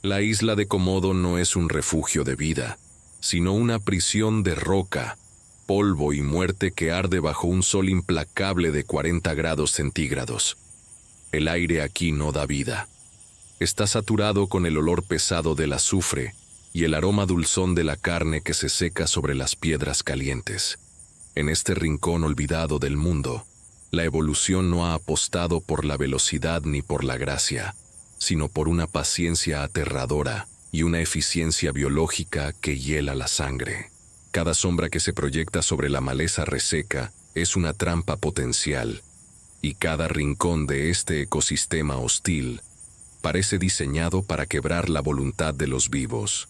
La isla de Komodo no es un refugio de vida, sino una prisión de roca, polvo y muerte que arde bajo un sol implacable de 40 grados centígrados. El aire aquí no da vida. Está saturado con el olor pesado del azufre y el aroma dulzón de la carne que se seca sobre las piedras calientes. En este rincón olvidado del mundo, la evolución no ha apostado por la velocidad ni por la gracia, sino por una paciencia aterradora y una eficiencia biológica que hiela la sangre. Cada sombra que se proyecta sobre la maleza reseca es una trampa potencial, y cada rincón de este ecosistema hostil parece diseñado para quebrar la voluntad de los vivos.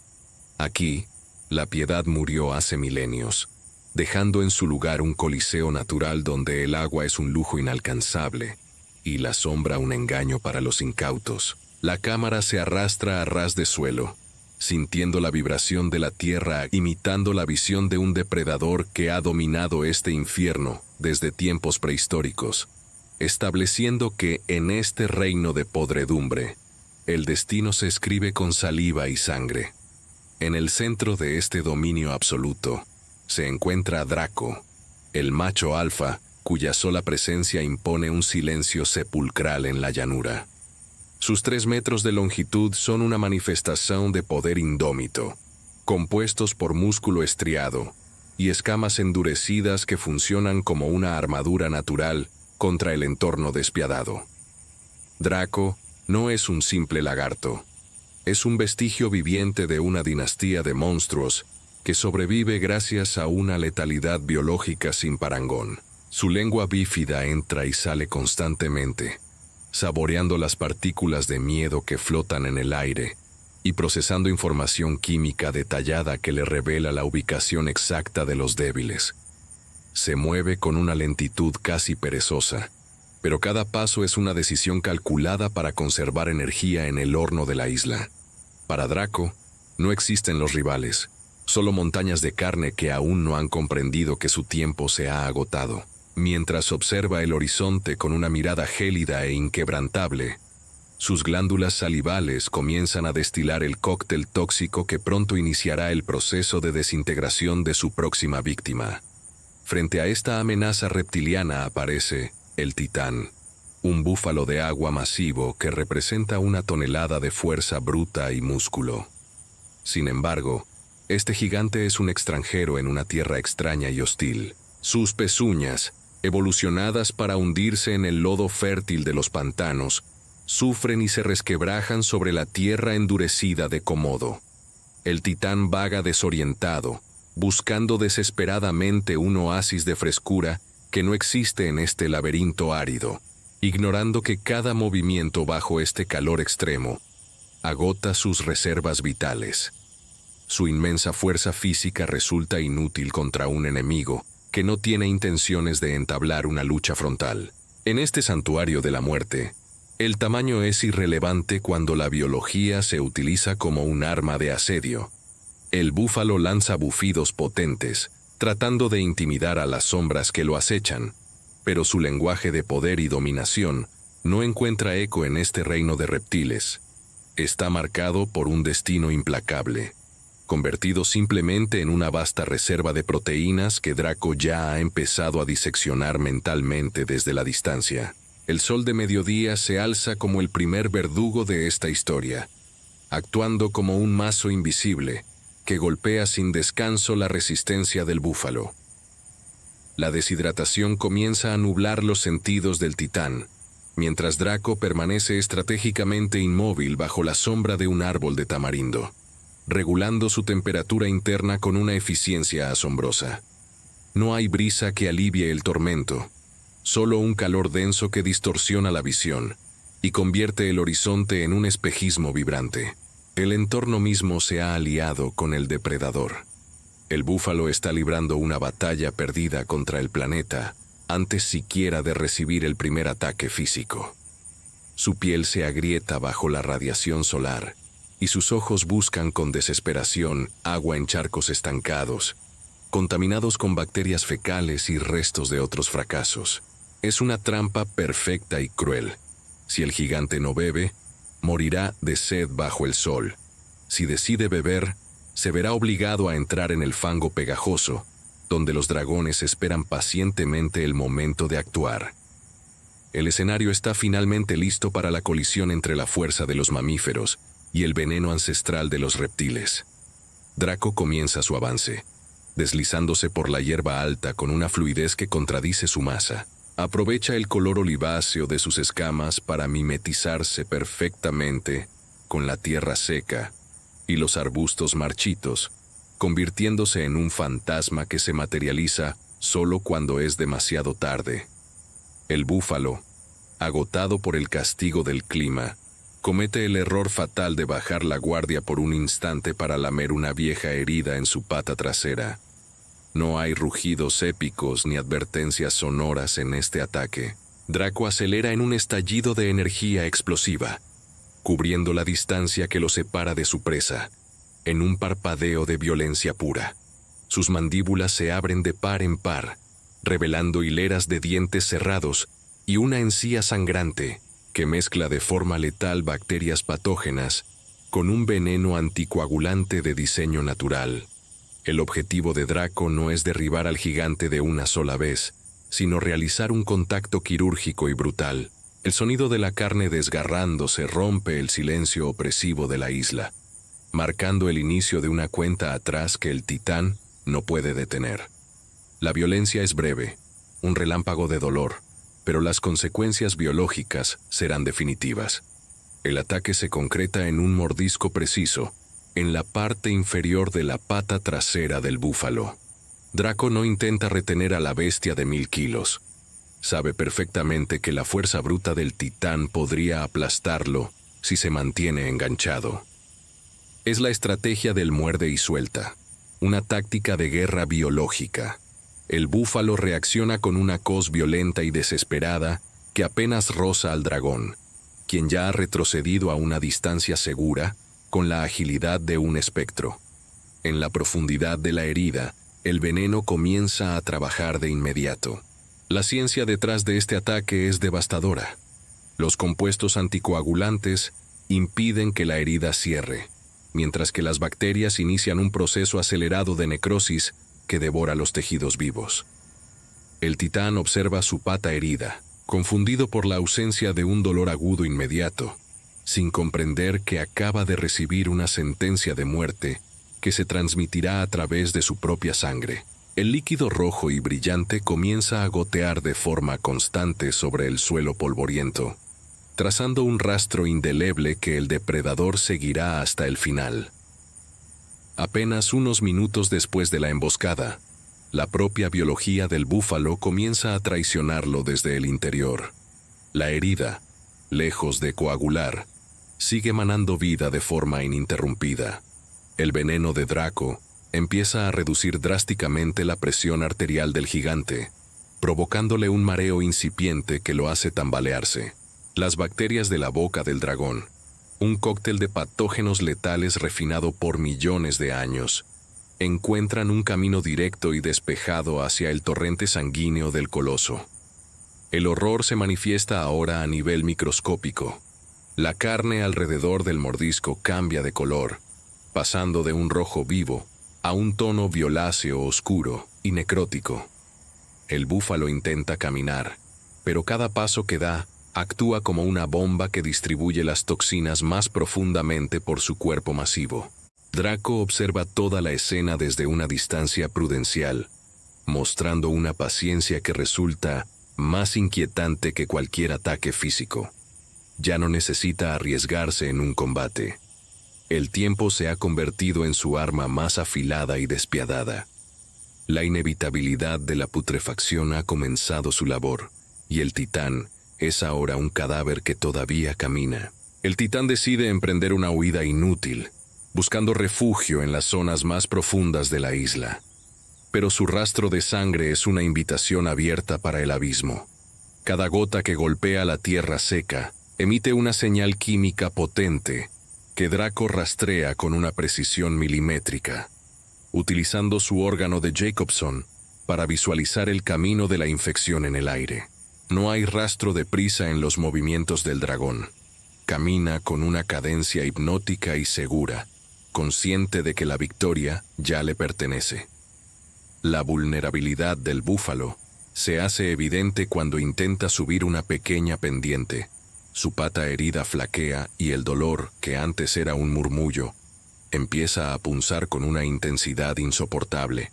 Aquí, la piedad murió hace milenios, dejando en su lugar un coliseo natural donde el agua es un lujo inalcanzable y la sombra un engaño para los incautos. La cámara se arrastra a ras de suelo, sintiendo la vibración de la tierra, imitando la visión de un depredador que ha dominado este infierno desde tiempos prehistóricos, estableciendo que en este reino de podredumbre, el destino se escribe con saliva y sangre. En el centro de este dominio absoluto se encuentra Draco, el macho alfa, cuya sola presencia impone un silencio sepulcral en la llanura. Sus 3 metros de longitud son una manifestación de poder indómito, compuestos por músculo estriado y escamas endurecidas que funcionan como una armadura natural contra el entorno despiadado. Draco no es un simple lagarto, es un vestigio viviente de una dinastía de monstruos que sobrevive gracias a una letalidad biológica sin parangón. Su lengua bífida entra y sale constantemente, saboreando las partículas de miedo que flotan en el aire y procesando información química detallada que le revela la ubicación exacta de los débiles. Se mueve con una lentitud casi perezosa, pero cada paso es una decisión calculada para conservar energía en el horno de la isla. Para Draco, no existen los rivales, solo montañas de carne que aún no han comprendido que su tiempo se ha agotado. Mientras observa el horizonte con una mirada gélida e inquebrantable, sus glándulas salivales comienzan a destilar el cóctel tóxico que pronto iniciará el proceso de desintegración de su próxima víctima. Frente a esta amenaza reptiliana aparece el Titán, un búfalo de agua masivo que representa una tonelada de fuerza bruta y músculo. Sin embargo, este gigante es un extranjero en una tierra extraña y hostil. Sus pezuñas, evolucionadas para hundirse en el lodo fértil de los pantanos, sufren y se resquebrajan sobre la tierra endurecida de Komodo. El titán vaga desorientado, buscando desesperadamente un oasis de frescura que no existe en este laberinto árido, ignorando que cada movimiento bajo este calor extremo agota sus reservas vitales. Su inmensa fuerza física resulta inútil contra un enemigo que no tiene intenciones de entablar una lucha frontal. En este santuario de la muerte, el tamaño es irrelevante cuando la biología se utiliza como un arma de asedio. El búfalo lanza bufidos potentes, tratando de intimidar a las sombras que lo acechan, pero su lenguaje de poder y dominación no encuentra eco en este reino de reptiles. Está marcado por un destino implacable, convertido simplemente en una vasta reserva de proteínas que Draco ya ha empezado a diseccionar mentalmente desde la distancia. El sol de mediodía se alza como el primer verdugo de esta historia, actuando como un mazo invisible que golpea sin descanso la resistencia del búfalo. La deshidratación comienza a nublar los sentidos del titán, mientras Draco permanece estratégicamente inmóvil bajo la sombra de un árbol de tamarindo, regulando su temperatura interna con una eficiencia asombrosa. No hay brisa que alivie el tormento, solo un calor denso que distorsiona la visión y convierte el horizonte en un espejismo vibrante. El entorno mismo se ha aliado con el depredador. El búfalo está librando una batalla perdida contra el planeta antes siquiera de recibir el primer ataque físico. Su piel se agrieta bajo la radiación solar y sus ojos buscan con desesperación agua en charcos estancados, contaminados con bacterias fecales y restos de otros fracasos. Es una trampa perfecta y cruel. Si el gigante no bebe, morirá de sed bajo el sol, Si decide beber, se verá obligado a entrar en el fango pegajoso, donde los dragones esperan pacientemente el momento de actuar. El escenario está finalmente listo para la colisión entre la fuerza de los mamíferos y el veneno ancestral de los reptiles. Draco comienza su avance, deslizándose por la hierba alta con una fluidez que contradice su masa. Aprovecha el color oliváceo de sus escamas para mimetizarse perfectamente con la tierra seca y los arbustos marchitos, convirtiéndose en un fantasma que se materializa solo cuando es demasiado tarde. El búfalo, agotado por el castigo del clima, comete el error fatal de bajar la guardia por un instante para lamer una vieja herida en su pata trasera. No hay rugidos épicos ni advertencias sonoras en este ataque. Draco acelera en un estallido de energía explosiva, cubriendo la distancia que lo separa de su presa, en un parpadeo de violencia pura. Sus mandíbulas se abren de par en par, revelando hileras de dientes cerrados y una encía sangrante que mezcla de forma letal bacterias patógenas con un veneno anticoagulante de diseño natural. El objetivo de Draco no es derribar al gigante de una sola vez, sino realizar un contacto quirúrgico y brutal. El sonido de la carne desgarrándose rompe el silencio opresivo de la isla, marcando el inicio de una cuenta atrás que el titán no puede detener. La violencia es breve, un relámpago de dolor, pero las consecuencias biológicas serán definitivas. El ataque se concreta en un mordisco preciso, en la parte inferior de la pata trasera del búfalo. Draco no intenta retener a la bestia de 1000 kilos. Sabe perfectamente que la fuerza bruta del titán podría aplastarlo si se mantiene enganchado. Es la estrategia del muerde y suelta, una táctica de guerra biológica. El búfalo reacciona con una coz violenta y desesperada que apenas roza al dragón, quien ya ha retrocedido a una distancia segura con la agilidad de un espectro. En la profundidad de la herida, el veneno comienza a trabajar de inmediato. La ciencia detrás de este ataque es devastadora. Los compuestos anticoagulantes impiden que la herida cierre, mientras que las bacterias inician un proceso acelerado de necrosis que devora los tejidos vivos. El titán observa su pata herida, confundido por la ausencia de un dolor agudo inmediato, sin comprender que acaba de recibir una sentencia de muerte que se transmitirá a través de su propia sangre. El líquido rojo y brillante comienza a gotear de forma constante sobre el suelo polvoriento, trazando un rastro indeleble que el depredador seguirá hasta el final. Apenas unos minutos después de la emboscada, la propia biología del búfalo comienza a traicionarlo desde el interior. La herida, lejos de coagular, sigue emanando vida de forma ininterrumpida. El veneno de Draco empieza a reducir drásticamente la presión arterial del gigante, provocándole un mareo incipiente que lo hace tambalearse. Las bacterias de la boca del dragón, un cóctel de patógenos letales refinado por millones de años, encuentran un camino directo y despejado hacia el torrente sanguíneo del coloso. El horror se manifiesta ahora a nivel microscópico. La carne alrededor del mordisco cambia de color, pasando de un rojo vivo a un tono violáceo oscuro y necrótico. El búfalo intenta caminar, pero cada paso que da actúa como una bomba que distribuye las toxinas más profundamente por su cuerpo masivo. Draco observa toda la escena desde una distancia prudencial, mostrando una paciencia que resulta más inquietante que cualquier ataque físico. Ya no necesita arriesgarse en un combate. El tiempo se ha convertido en su arma más afilada y despiadada. La inevitabilidad de la putrefacción ha comenzado su labor, y el titán es ahora un cadáver que todavía camina. El titán decide emprender una huida inútil, buscando refugio en las zonas más profundas de la isla. Pero su rastro de sangre es una invitación abierta para el abismo. Cada gota que golpea la tierra seca emite una señal química potente que Draco rastrea con una precisión milimétrica, utilizando su órgano de Jacobson para visualizar el camino de la infección en el aire. No hay rastro de prisa en los movimientos del dragón. Camina con una cadencia hipnótica y segura, consciente de que la victoria ya le pertenece. La vulnerabilidad del búfalo se hace evidente cuando intenta subir una pequeña pendiente. Su pata herida flaquea y el dolor, que antes era un murmullo, empieza a punzar con una intensidad insoportable.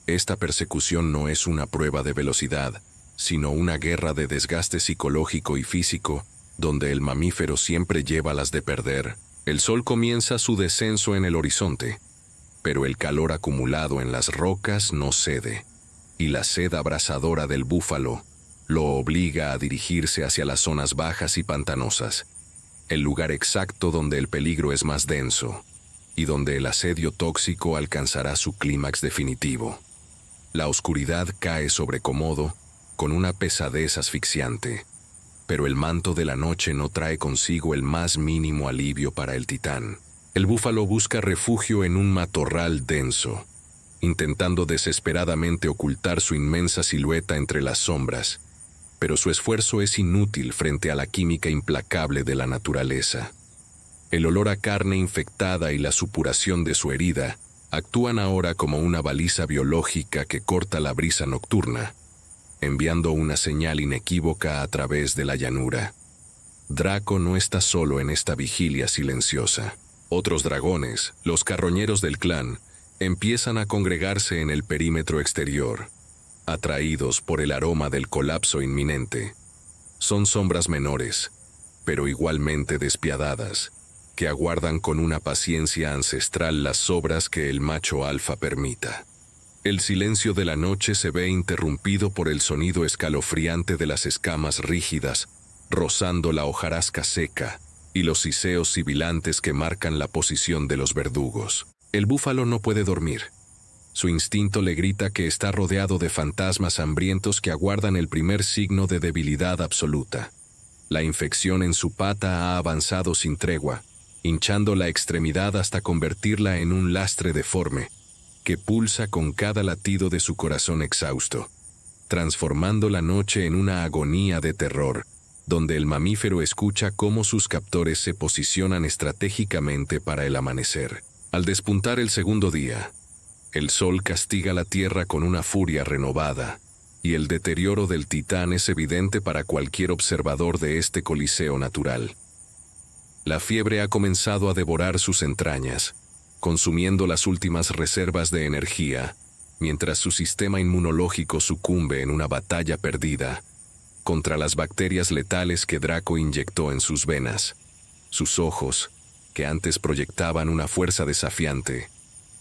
Esta persecución no es una prueba de velocidad, sino una guerra de desgaste psicológico y físico, donde el mamífero siempre lleva las de perder. El sol comienza su descenso en el horizonte, pero el calor acumulado en las rocas no cede, y la sed abrasadora del búfalo lo obliga a dirigirse hacia las zonas bajas y pantanosas, el lugar exacto donde el peligro es más denso, y donde el asedio tóxico alcanzará su clímax definitivo. La oscuridad cae sobre Komodo con una pesadez asfixiante, pero el manto de la noche no trae consigo el más mínimo alivio para el titán. El búfalo busca refugio en un matorral denso, intentando desesperadamente ocultar su inmensa silueta entre las sombras, pero su esfuerzo es inútil frente a la química implacable de la naturaleza. El olor a carne infectada y la supuración de su herida actúan ahora como una baliza biológica que corta la brisa nocturna, enviando una señal inequívoca a través de la llanura. Draco no está solo en esta vigilia silenciosa. Otros dragones, los carroñeros del clan, empiezan a congregarse en el perímetro exterior, atraídos por el aroma del colapso inminente. Son sombras menores, pero igualmente despiadadas, que aguardan con una paciencia ancestral las obras que el macho alfa permita. El silencio de la noche se ve interrumpido por el sonido escalofriante de las escamas rígidas, rozando la hojarasca seca, y los siseos sibilantes que marcan la posición de los verdugos. El búfalo no puede dormir. Su instinto le grita que está rodeado de fantasmas hambrientos que aguardan el primer signo de debilidad absoluta. La infección en su pata ha avanzado sin tregua, hinchando la extremidad hasta convertirla en un lastre deforme, que pulsa con cada latido de su corazón exhausto, transformando la noche en una agonía de terror, donde el mamífero escucha cómo sus captores se posicionan estratégicamente para el amanecer. Al despuntar el segundo día, el sol castiga la tierra con una furia renovada, y el deterioro del titán es evidente para cualquier observador de este coliseo natural. La fiebre ha comenzado a devorar sus entrañas, consumiendo las últimas reservas de energía, mientras su sistema inmunológico sucumbe en una batalla perdida contra las bacterias letales que Draco inyectó en sus venas. Sus ojos, que antes proyectaban una fuerza desafiante,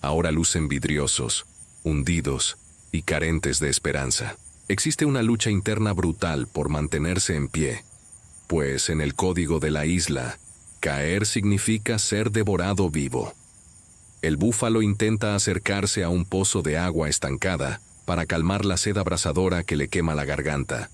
ahora lucen vidriosos, hundidos y carentes de esperanza. Existe una lucha interna brutal por mantenerse en pie, pues en el código de la isla, caer significa ser devorado vivo. El búfalo intenta acercarse a un pozo de agua estancada para calmar la sed abrasadora que le quema la garganta,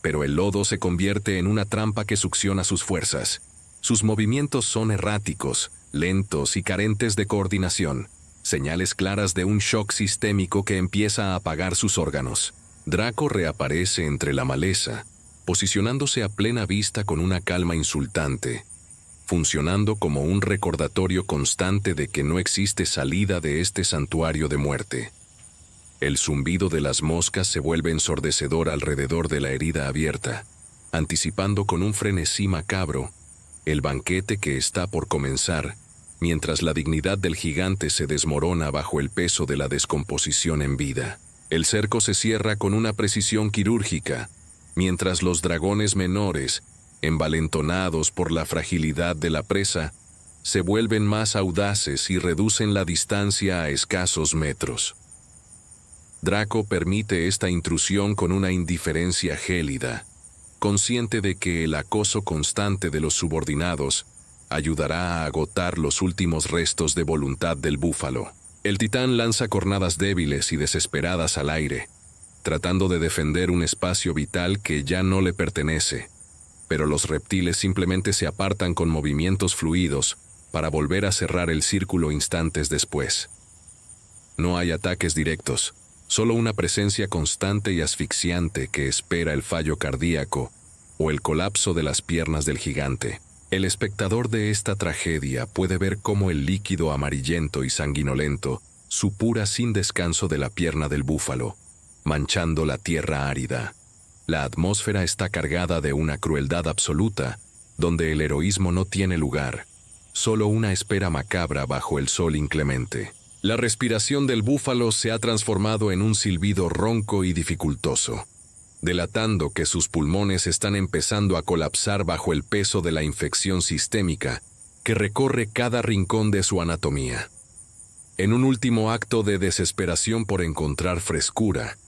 pero el lodo se convierte en una trampa que succiona sus fuerzas. Sus movimientos son erráticos, lentos y carentes de coordinación, señales claras de un shock sistémico que empieza a apagar sus órganos. Draco reaparece entre la maleza, posicionándose a plena vista con una calma insultante, funcionando como un recordatorio constante de que no existe salida de este santuario de muerte. El zumbido de las moscas se vuelve ensordecedor alrededor de la herida abierta, anticipando con un frenesí macabro el banquete que está por comenzar, mientras la dignidad del gigante se desmorona bajo el peso de la descomposición en vida. El cerco se cierra con una precisión quirúrgica, mientras los dragones menores, envalentonados por la fragilidad de la presa, se vuelven más audaces y reducen la distancia a escasos metros. Draco permite esta intrusión con una indiferencia gélida, consciente de que el acoso constante de los subordinados ayudará a agotar los últimos restos de voluntad del búfalo. El titán lanza cornadas débiles y desesperadas al aire, tratando de defender un espacio vital que ya no le pertenece, pero los reptiles simplemente se apartan con movimientos fluidos para volver a cerrar el círculo instantes después. No hay ataques directos, solo una presencia constante y asfixiante que espera el fallo cardíaco o el colapso de las piernas del gigante. El espectador de esta tragedia puede ver cómo el líquido amarillento y sanguinolento supura sin descanso de la pierna del búfalo, manchando la tierra árida. La atmósfera está cargada de una crueldad absoluta, donde el heroísmo no tiene lugar, solo una espera macabra bajo el sol inclemente. La respiración del búfalo se ha transformado en un silbido ronco y dificultoso, delatando que sus pulmones están empezando a colapsar bajo el peso de la infección sistémica que recorre cada rincón de su anatomía. En un último acto de desesperación por encontrar frescura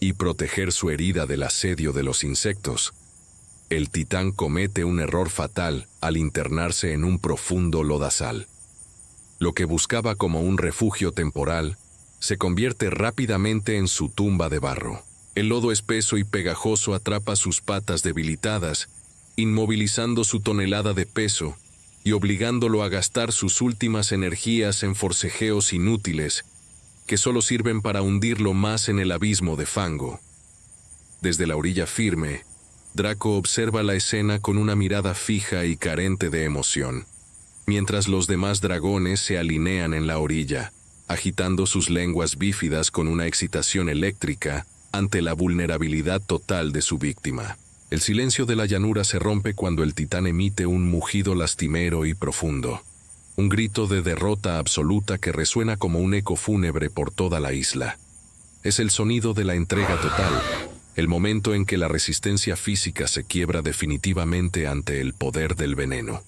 y proteger su herida del asedio de los insectos, el titán comete un error fatal al internarse en un profundo lodazal. Lo que buscaba como un refugio temporal se convierte rápidamente en su tumba de barro. El lodo espeso y pegajoso atrapa sus patas debilitadas, inmovilizando su tonelada de peso y obligándolo a gastar sus últimas energías en forcejeos inútiles que solo sirven para hundirlo más en el abismo de fango. Desde la orilla firme, Draco observa la escena con una mirada fija y carente de emoción, mientras los demás dragones se alinean en la orilla, agitando sus lenguas bífidas con una excitación eléctrica ante la vulnerabilidad total de su víctima. El silencio de la llanura se rompe cuando el titán emite un mugido lastimero y profundo, un grito de derrota absoluta que resuena como un eco fúnebre por toda la isla. Es el sonido de la entrega total, el momento en que la resistencia física se quiebra definitivamente ante el poder del veneno.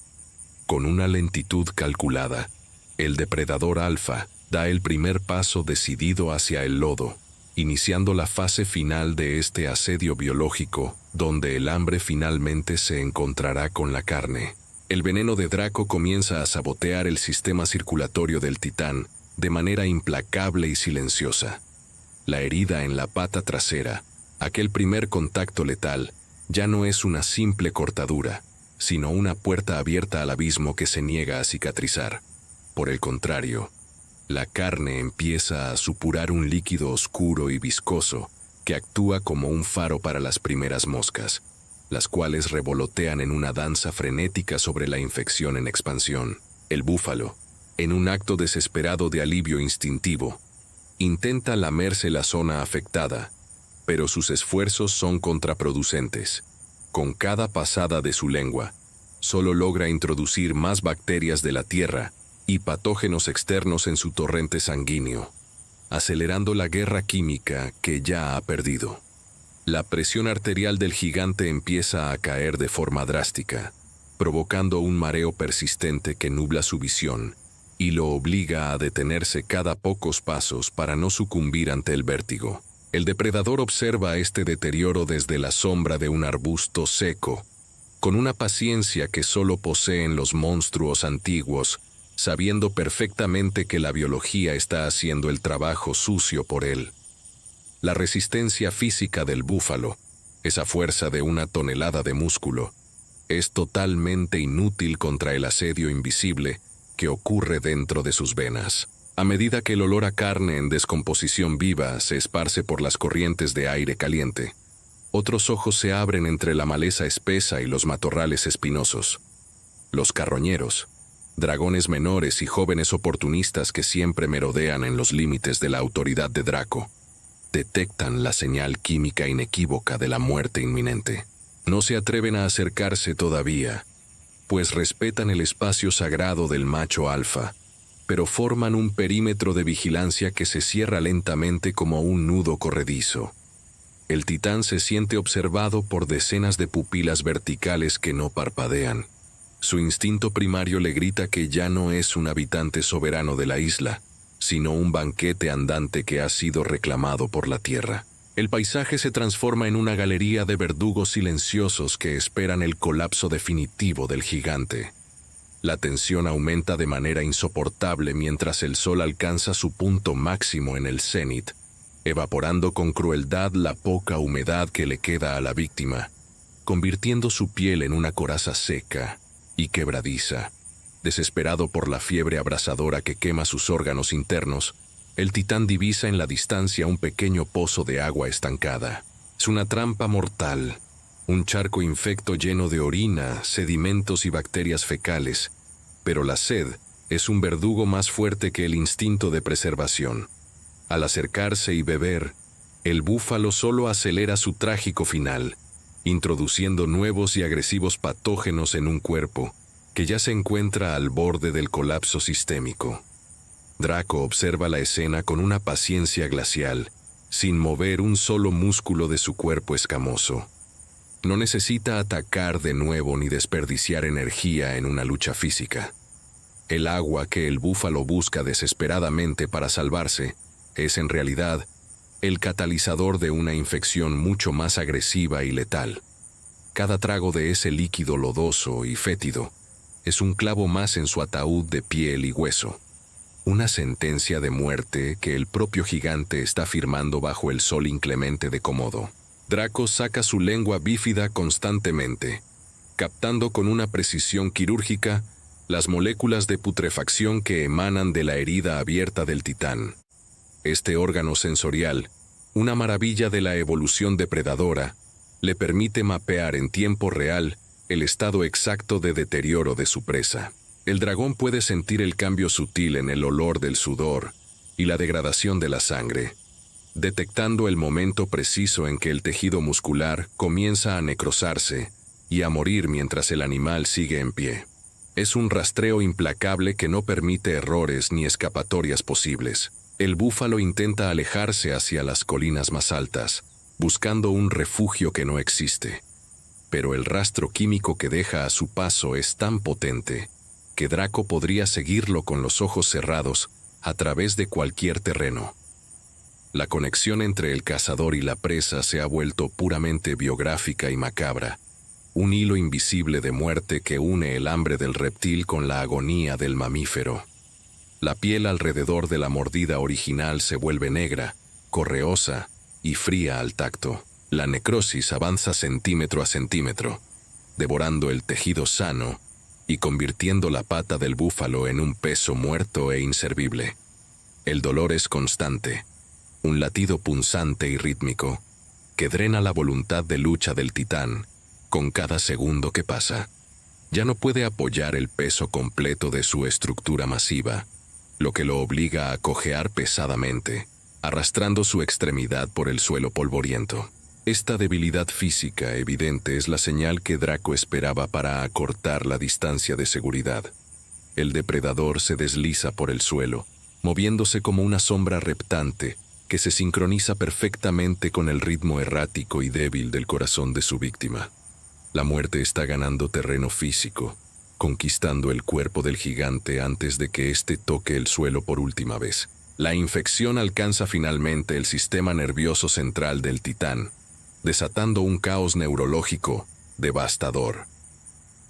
Con una lentitud calculada, el depredador alfa da el primer paso decidido hacia el lodo, iniciando la fase final de este asedio biológico, donde el hambre finalmente se encontrará con la carne. El veneno de Draco comienza a sabotear el sistema circulatorio del titán de manera implacable y silenciosa. La herida en la pata trasera, aquel primer contacto letal, ya no es una simple cortadura, sino una puerta abierta al abismo que se niega a cicatrizar. Por el contrario, la carne empieza a supurar un líquido oscuro y viscoso que actúa como un faro para las primeras moscas, las cuales revolotean en una danza frenética sobre la infección en expansión. El búfalo, en un acto desesperado de alivio instintivo, intenta lamerse la zona afectada, pero sus esfuerzos son contraproducentes. Con cada pasada de su lengua, solo logra introducir más bacterias de la tierra y patógenos externos en su torrente sanguíneo, acelerando la guerra química que ya ha perdido. La presión arterial del gigante empieza a caer de forma drástica, provocando un mareo persistente que nubla su visión y lo obliga a detenerse cada pocos pasos para no sucumbir ante el vértigo. El depredador observa este deterioro desde la sombra de un arbusto seco, con una paciencia que solo poseen los monstruos antiguos, sabiendo perfectamente que la biología está haciendo el trabajo sucio por él. La resistencia física del búfalo, esa fuerza de 1 tonelada de músculo, es totalmente inútil contra el asedio invisible que ocurre dentro de sus venas. A medida que el olor a carne en descomposición viva se esparce por las corrientes de aire caliente, otros ojos se abren entre la maleza espesa y los matorrales espinosos. Los carroñeros, dragones menores y jóvenes oportunistas que siempre merodean en los límites de la autoridad de Draco, detectan la señal química inequívoca de la muerte inminente. No se atreven a acercarse todavía, pues respetan el espacio sagrado del macho alfa, pero forman un perímetro de vigilancia que se cierra lentamente como un nudo corredizo. El titán se siente observado por decenas de pupilas verticales que no parpadean. Su instinto primario le grita que ya no es un habitante soberano de la isla, sino un banquete andante que ha sido reclamado por la tierra. El paisaje se transforma en una galería de verdugos silenciosos que esperan el colapso definitivo del gigante. La tensión aumenta de manera insoportable mientras el sol alcanza su punto máximo en el cenit, evaporando con crueldad la poca humedad que le queda a la víctima, convirtiendo su piel en una coraza seca y quebradiza. Desesperado por la fiebre abrasadora que quema sus órganos internos, el titán divisa en la distancia un pequeño pozo de agua estancada. Es una trampa mortal, un charco infecto lleno de orina, sedimentos y bacterias fecales, pero la sed es un verdugo más fuerte que el instinto de preservación. Al acercarse y beber, el búfalo solo acelera su trágico final, introduciendo nuevos y agresivos patógenos en un cuerpo que ya se encuentra al borde del colapso sistémico. Draco observa la escena con una paciencia glacial, sin mover un solo músculo de su cuerpo escamoso. No necesita atacar de nuevo ni desperdiciar energía en una lucha física. El agua que el búfalo busca desesperadamente para salvarse es en realidad el catalizador de una infección mucho más agresiva y letal. Cada trago de ese líquido lodoso y fétido es un clavo más en su ataúd de piel y hueso. Una sentencia de muerte que el propio gigante está firmando bajo el sol inclemente de Komodo. Draco saca su lengua bífida constantemente, captando con una precisión quirúrgica las moléculas de putrefacción que emanan de la herida abierta del titán. Este órgano sensorial, una maravilla de la evolución depredadora, le permite mapear en tiempo real el estado exacto de deterioro de su presa. El dragón puede sentir el cambio sutil en el olor del sudor y la degradación de la sangre, detectando el momento preciso en que el tejido muscular comienza a necrosarse y a morir mientras el animal sigue en pie. Es un rastreo implacable que no permite errores ni escapatorias posibles. El búfalo intenta alejarse hacia las colinas más altas, buscando un refugio que no existe. Pero el rastro químico que deja a su paso es tan potente que Draco podría seguirlo con los ojos cerrados a través de cualquier terreno. La conexión entre el cazador y la presa se ha vuelto puramente biográfica y macabra, un hilo invisible de muerte que une el hambre del reptil con la agonía del mamífero. La piel alrededor de la mordida original se vuelve negra, correosa y fría al tacto. La necrosis avanza centímetro a centímetro, devorando el tejido sano y convirtiendo la pata del búfalo en un peso muerto e inservible. El dolor es constante, un latido punzante y rítmico que drena la voluntad de lucha del titán con cada segundo que pasa. Ya no puede apoyar el peso completo de su estructura masiva, lo que lo obliga a cojear pesadamente, arrastrando su extremidad por el suelo polvoriento. Esta debilidad física evidente es la señal que Draco esperaba para acortar la distancia de seguridad. El depredador se desliza por el suelo, moviéndose como una sombra reptante que se sincroniza perfectamente con el ritmo errático y débil del corazón de su víctima. La muerte está ganando terreno físico, conquistando el cuerpo del gigante antes de que éste toque el suelo por última vez. La infección alcanza finalmente el sistema nervioso central del titán, desatando un caos neurológico devastador.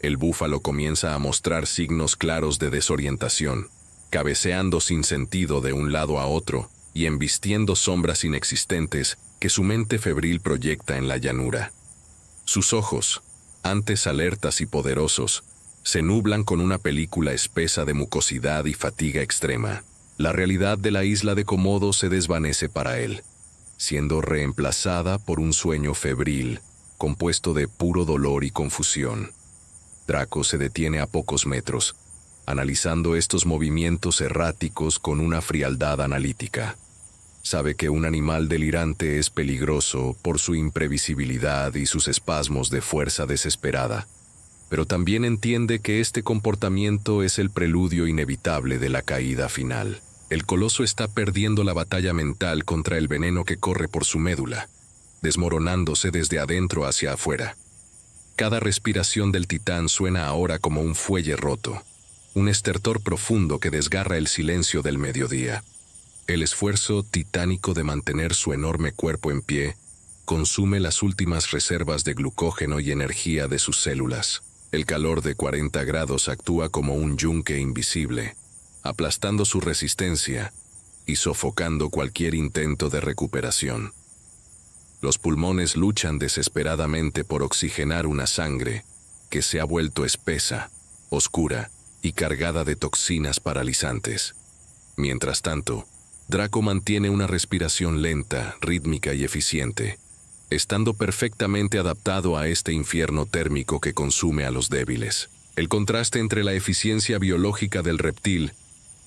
El búfalo comienza a mostrar signos claros de desorientación, cabeceando sin sentido de un lado a otro y embistiendo sombras inexistentes que su mente febril proyecta en la llanura. Sus ojos, antes alertas y poderosos, se nublan con una película espesa de mucosidad y fatiga extrema. La realidad de la isla de Komodo se desvanece para él, siendo reemplazada por un sueño febril, compuesto de puro dolor y confusión. Draco se detiene a pocos metros, analizando estos movimientos erráticos con una frialdad analítica. Sabe que un animal delirante es peligroso por su imprevisibilidad y sus espasmos de fuerza desesperada, pero también entiende que este comportamiento es el preludio inevitable de la caída final. El coloso está perdiendo la batalla mental contra el veneno que corre por su médula, desmoronándose desde adentro hacia afuera. Cada respiración del titán suena ahora como un fuelle roto, un estertor profundo que desgarra el silencio del mediodía. El esfuerzo titánico de mantener su enorme cuerpo en pie consume las últimas reservas de glucógeno y energía de sus células. El calor de 40 grados actúa como un yunque invisible, aplastando su resistencia y sofocando cualquier intento de recuperación. Los pulmones luchan desesperadamente por oxigenar una sangre que se ha vuelto espesa, oscura y cargada de toxinas paralizantes. Mientras tanto, Draco mantiene una respiración lenta, rítmica y eficiente, estando perfectamente adaptado a este infierno térmico que consume a los débiles. El contraste entre la eficiencia biológica del reptil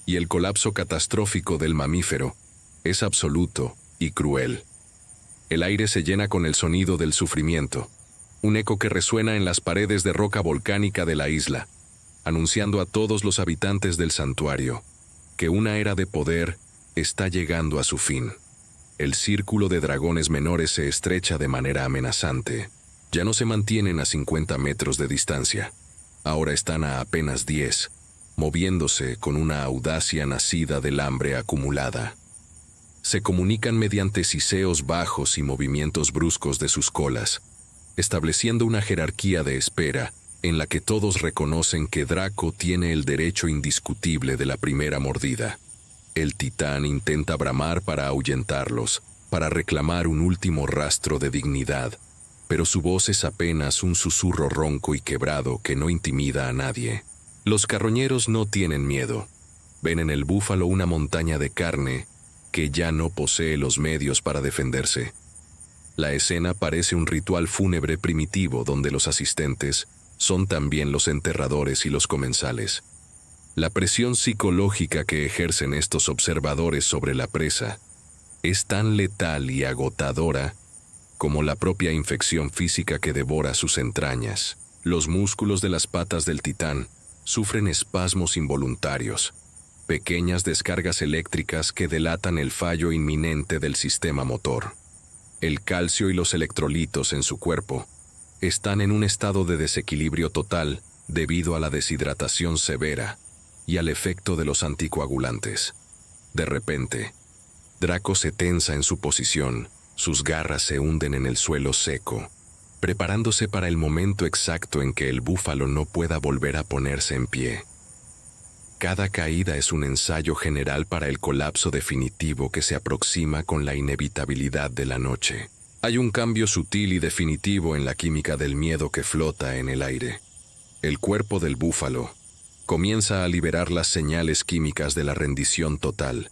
y el colapso catastrófico del mamífero es absoluto y cruel. El aire se llena con el sonido del sufrimiento, un eco que resuena en las paredes de roca volcánica de la isla, anunciando a todos los habitantes del santuario que una era de poder está llegando a su fin. El círculo de dragones menores se estrecha de manera amenazante. Ya no se mantienen a 50 metros de distancia. Ahora están a apenas 10, moviéndose con una audacia nacida del hambre acumulada. Se comunican mediante siseos bajos y movimientos bruscos de sus colas, estableciendo una jerarquía de espera en la que todos reconocen que Draco tiene el derecho indiscutible de la primera mordida. El titán intenta bramar para ahuyentarlos, para reclamar un último rastro de dignidad, pero su voz es apenas un susurro ronco y quebrado que no intimida a nadie. Los carroñeros no tienen miedo. Ven en el búfalo una montaña de carne que ya no posee los medios para defenderse. La escena parece un ritual fúnebre primitivo donde los asistentes son también los enterradores y los comensales. La presión psicológica que ejercen estos observadores sobre la presa es tan letal y agotadora como la propia infección física que devora sus entrañas. Los músculos de las patas del titán sufren espasmos involuntarios, pequeñas descargas eléctricas que delatan el fallo inminente del sistema motor. El calcio y los electrolitos en su cuerpo están en un estado de desequilibrio total debido a la deshidratación severa y al efecto de los anticoagulantes. De repente, Draco se tensa en su posición, sus garras se hunden en el suelo seco, preparándose para el momento exacto en que el búfalo no pueda volver a ponerse en pie. Cada caída es un ensayo general para el colapso definitivo que se aproxima con la inevitabilidad de la noche. Hay un cambio sutil y definitivo en la química del miedo que flota en el aire. El cuerpo del búfalo comienza a liberar las señales químicas de la rendición total,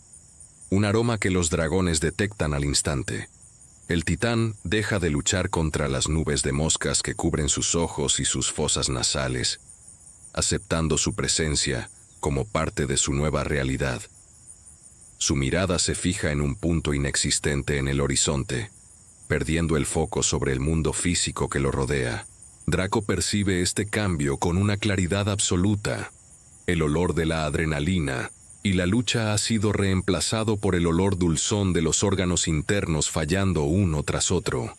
un aroma que los dragones detectan al instante. El titán deja de luchar contra las nubes de moscas que cubren sus ojos y sus fosas nasales, aceptando su presencia como parte de su nueva realidad. Su mirada se fija en un punto inexistente en el horizonte, perdiendo el foco sobre el mundo físico que lo rodea. Draco percibe este cambio con una claridad absoluta. El olor de la adrenalina y la lucha ha sido reemplazado por el olor dulzón de los órganos internos fallando uno tras otro.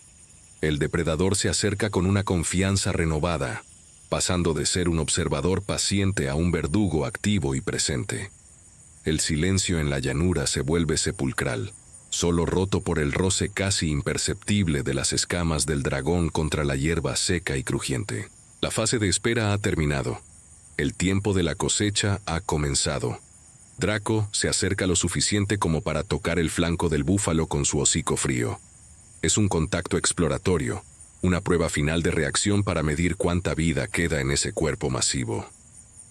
El depredador se acerca con una confianza renovada, pasando de ser un observador paciente a un verdugo activo y presente. El silencio en la llanura se vuelve sepulcral, solo roto por el roce casi imperceptible de las escamas del dragón contra la hierba seca y crujiente. La fase de espera ha terminado. El tiempo de la cosecha ha comenzado. Draco se acerca lo suficiente como para tocar el flanco del búfalo con su hocico frío. Es un contacto exploratorio, una prueba final de reacción para medir cuánta vida queda en ese cuerpo masivo.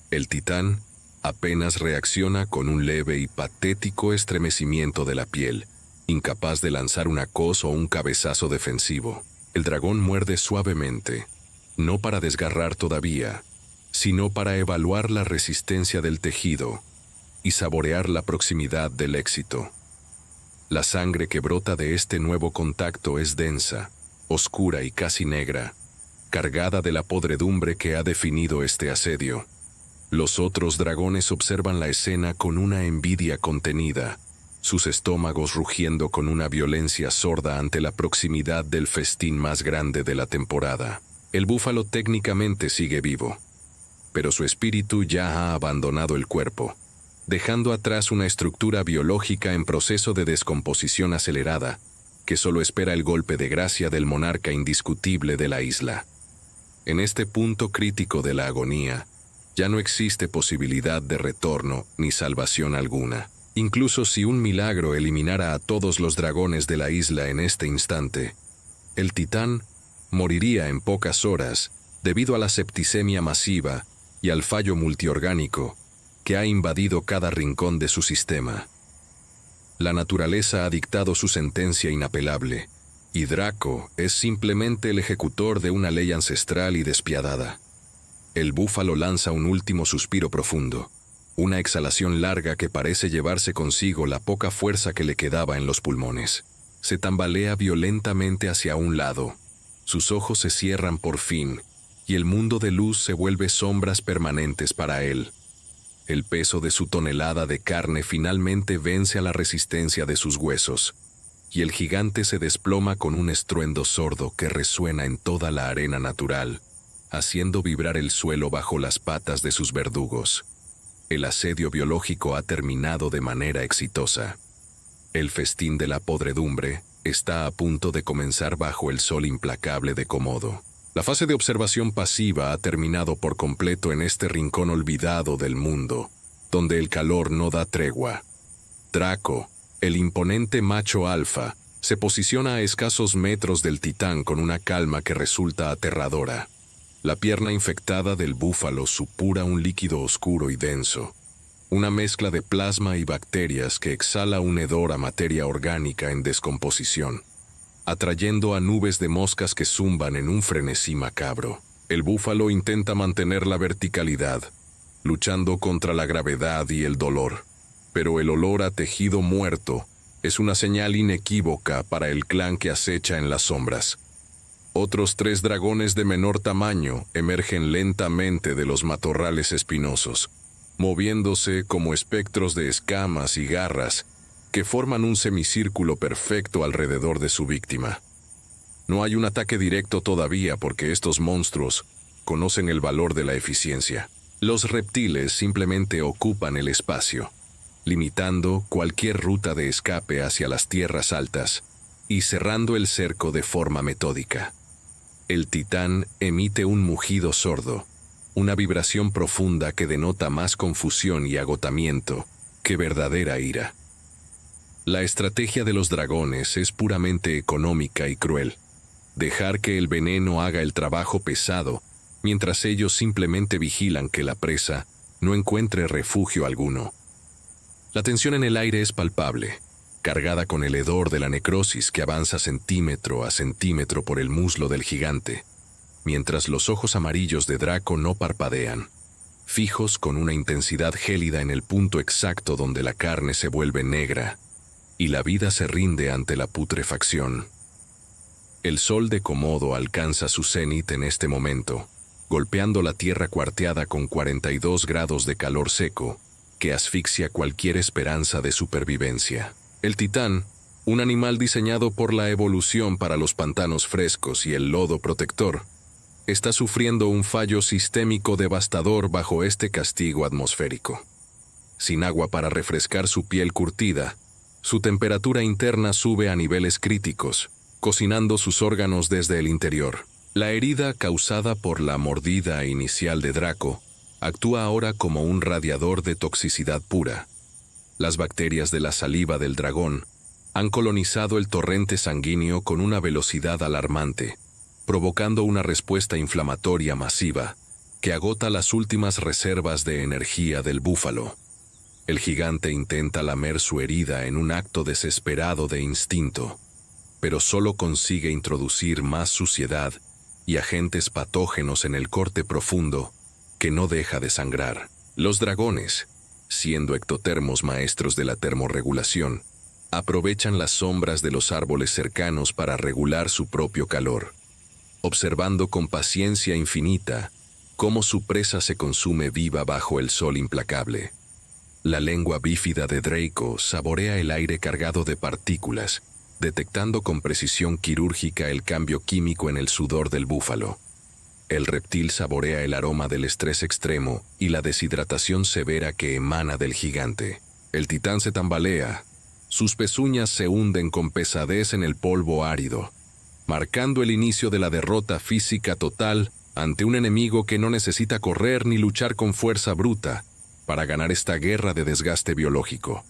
El titán apenas reacciona con un leve y patético estremecimiento de la piel, incapaz de lanzar una coz o un cabezazo defensivo. El dragón muerde suavemente, no para desgarrar todavía, sino para evaluar la resistencia del tejido y saborear la proximidad del éxito. La sangre que brota de este nuevo contacto es densa, oscura y casi negra, cargada de la podredumbre que ha definido este asedio. Los otros dragones observan la escena con una envidia contenida, sus estómagos rugiendo con una violencia sorda ante la proximidad del festín más grande de la temporada. El búfalo técnicamente sigue vivo, pero su espíritu ya ha abandonado el cuerpo, dejando atrás una estructura biológica en proceso de descomposición acelerada, que solo espera el golpe de gracia del monarca indiscutible de la isla. En este punto crítico de la agonía, ya no existe posibilidad de retorno ni salvación alguna. Incluso si un milagro eliminara a todos los dragones de la isla en este instante, el titán moriría en pocas horas debido a la septicemia masiva y al fallo multiorgánico que ha invadido cada rincón de su sistema. La naturaleza ha dictado su sentencia inapelable, Y Draco es simplemente el ejecutor de una ley ancestral y despiadada. El búfalo lanza un último suspiro profundo, una exhalación larga que parece llevarse consigo la poca fuerza que le quedaba en los pulmones. Se tambalea violentamente hacia un lado. Sus ojos se cierran por fin, y el mundo de luz se vuelve sombras permanentes para él. El peso de su tonelada de carne finalmente vence a la resistencia de sus huesos, y el gigante se desploma con un estruendo sordo que resuena en toda la arena natural, haciendo vibrar el suelo bajo las patas de sus verdugos. El asedio biológico ha terminado de manera exitosa. El festín de la podredumbre está a punto de comenzar bajo el sol implacable de Komodo. La fase de observación pasiva ha terminado por completo en este rincón olvidado del mundo, donde el calor no da tregua. Draco, el imponente macho alfa, se posiciona a escasos metros del titán con una calma que resulta aterradora. La pierna infectada del búfalo supura un líquido oscuro y denso, una mezcla de plasma y bacterias que exhala un hedor a materia orgánica en descomposición, atrayendo a nubes de moscas que zumban en un frenesí macabro. El búfalo intenta mantener la verticalidad, luchando contra la gravedad y el dolor, pero el olor a tejido muerto es una señal inequívoca para el clan que acecha en las sombras. Otros 3 dragones de menor tamaño emergen lentamente de los matorrales espinosos, moviéndose como espectros de escamas y garras que forman un semicírculo perfecto alrededor de su víctima. No hay un ataque directo todavía porque estos monstruos conocen el valor de la eficiencia. Los reptiles simplemente ocupan el espacio, limitando cualquier ruta de escape hacia las tierras altas y cerrando el cerco de forma metódica. El titán emite un mugido sordo, una vibración profunda que denota más confusión y agotamiento que verdadera ira. La estrategia de los dragones es puramente económica y cruel. Dejar que el veneno haga el trabajo pesado, mientras ellos simplemente vigilan que la presa no encuentre refugio alguno. La tensión en el aire es palpable, cargada con el hedor de la necrosis que avanza centímetro a centímetro por el muslo del gigante, mientras los ojos amarillos de Draco no parpadean, fijos con una intensidad gélida en el punto exacto donde la carne se vuelve negra y la vida se rinde ante la putrefacción. El sol de Komodo alcanza su cenit en este momento, golpeando la tierra cuarteada con 42 grados de calor seco, que asfixia cualquier esperanza de supervivencia. El titán, un animal diseñado por la evolución para los pantanos frescos y el lodo protector, está sufriendo un fallo sistémico devastador bajo este castigo atmosférico. Sin agua para refrescar su piel curtida, su temperatura interna sube a niveles críticos, cocinando sus órganos desde el interior. La herida causada por la mordida inicial de Draco actúa ahora como un radiador de toxicidad pura. Las bacterias de la saliva del dragón han colonizado el torrente sanguíneo con una velocidad alarmante, provocando una respuesta inflamatoria masiva que agota las últimas reservas de energía del búfalo. El gigante intenta lamer su herida en un acto desesperado de instinto, pero solo consigue introducir más suciedad y agentes patógenos en el corte profundo que no deja de sangrar. Los dragones, siendo ectotermos maestros de la termorregulación, aprovechan las sombras de los árboles cercanos para regular su propio calor, observando con paciencia infinita cómo su presa se consume viva bajo el sol implacable. La lengua bífida de Draco saborea el aire cargado de partículas, detectando con precisión quirúrgica el cambio químico en el sudor del búfalo. El reptil saborea el aroma del estrés extremo y la deshidratación severa que emana del gigante. El titán se tambalea. Sus pezuñas se hunden con pesadez en el polvo árido, marcando el inicio de la derrota física total ante un enemigo que no necesita correr ni luchar con fuerza bruta para ganar esta guerra de desgaste biológico.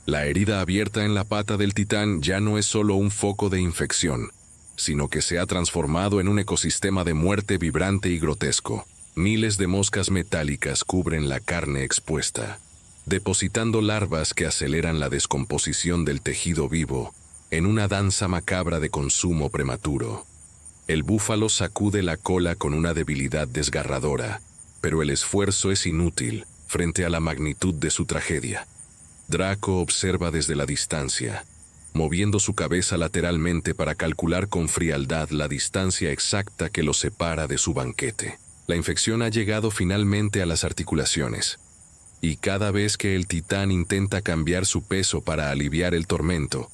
La herida abierta en la pata del titán ya no es solo un foco de infección, sino que se ha transformado en un ecosistema de muerte vibrante y grotesco. Miles de moscas metálicas cubren la carne expuesta, depositando larvas que aceleran la descomposición del tejido vivo en una danza macabra de consumo prematuro. El búfalo sacude la cola con una debilidad desgarradora, pero el esfuerzo es inútil frente a la magnitud de su tragedia. Draco observa desde la distancia, moviendo su cabeza lateralmente para calcular con frialdad la distancia exacta que lo separa de su banquete. La infección ha llegado finalmente a las articulaciones, y cada vez que el titán intenta cambiar su peso para aliviar el tormento,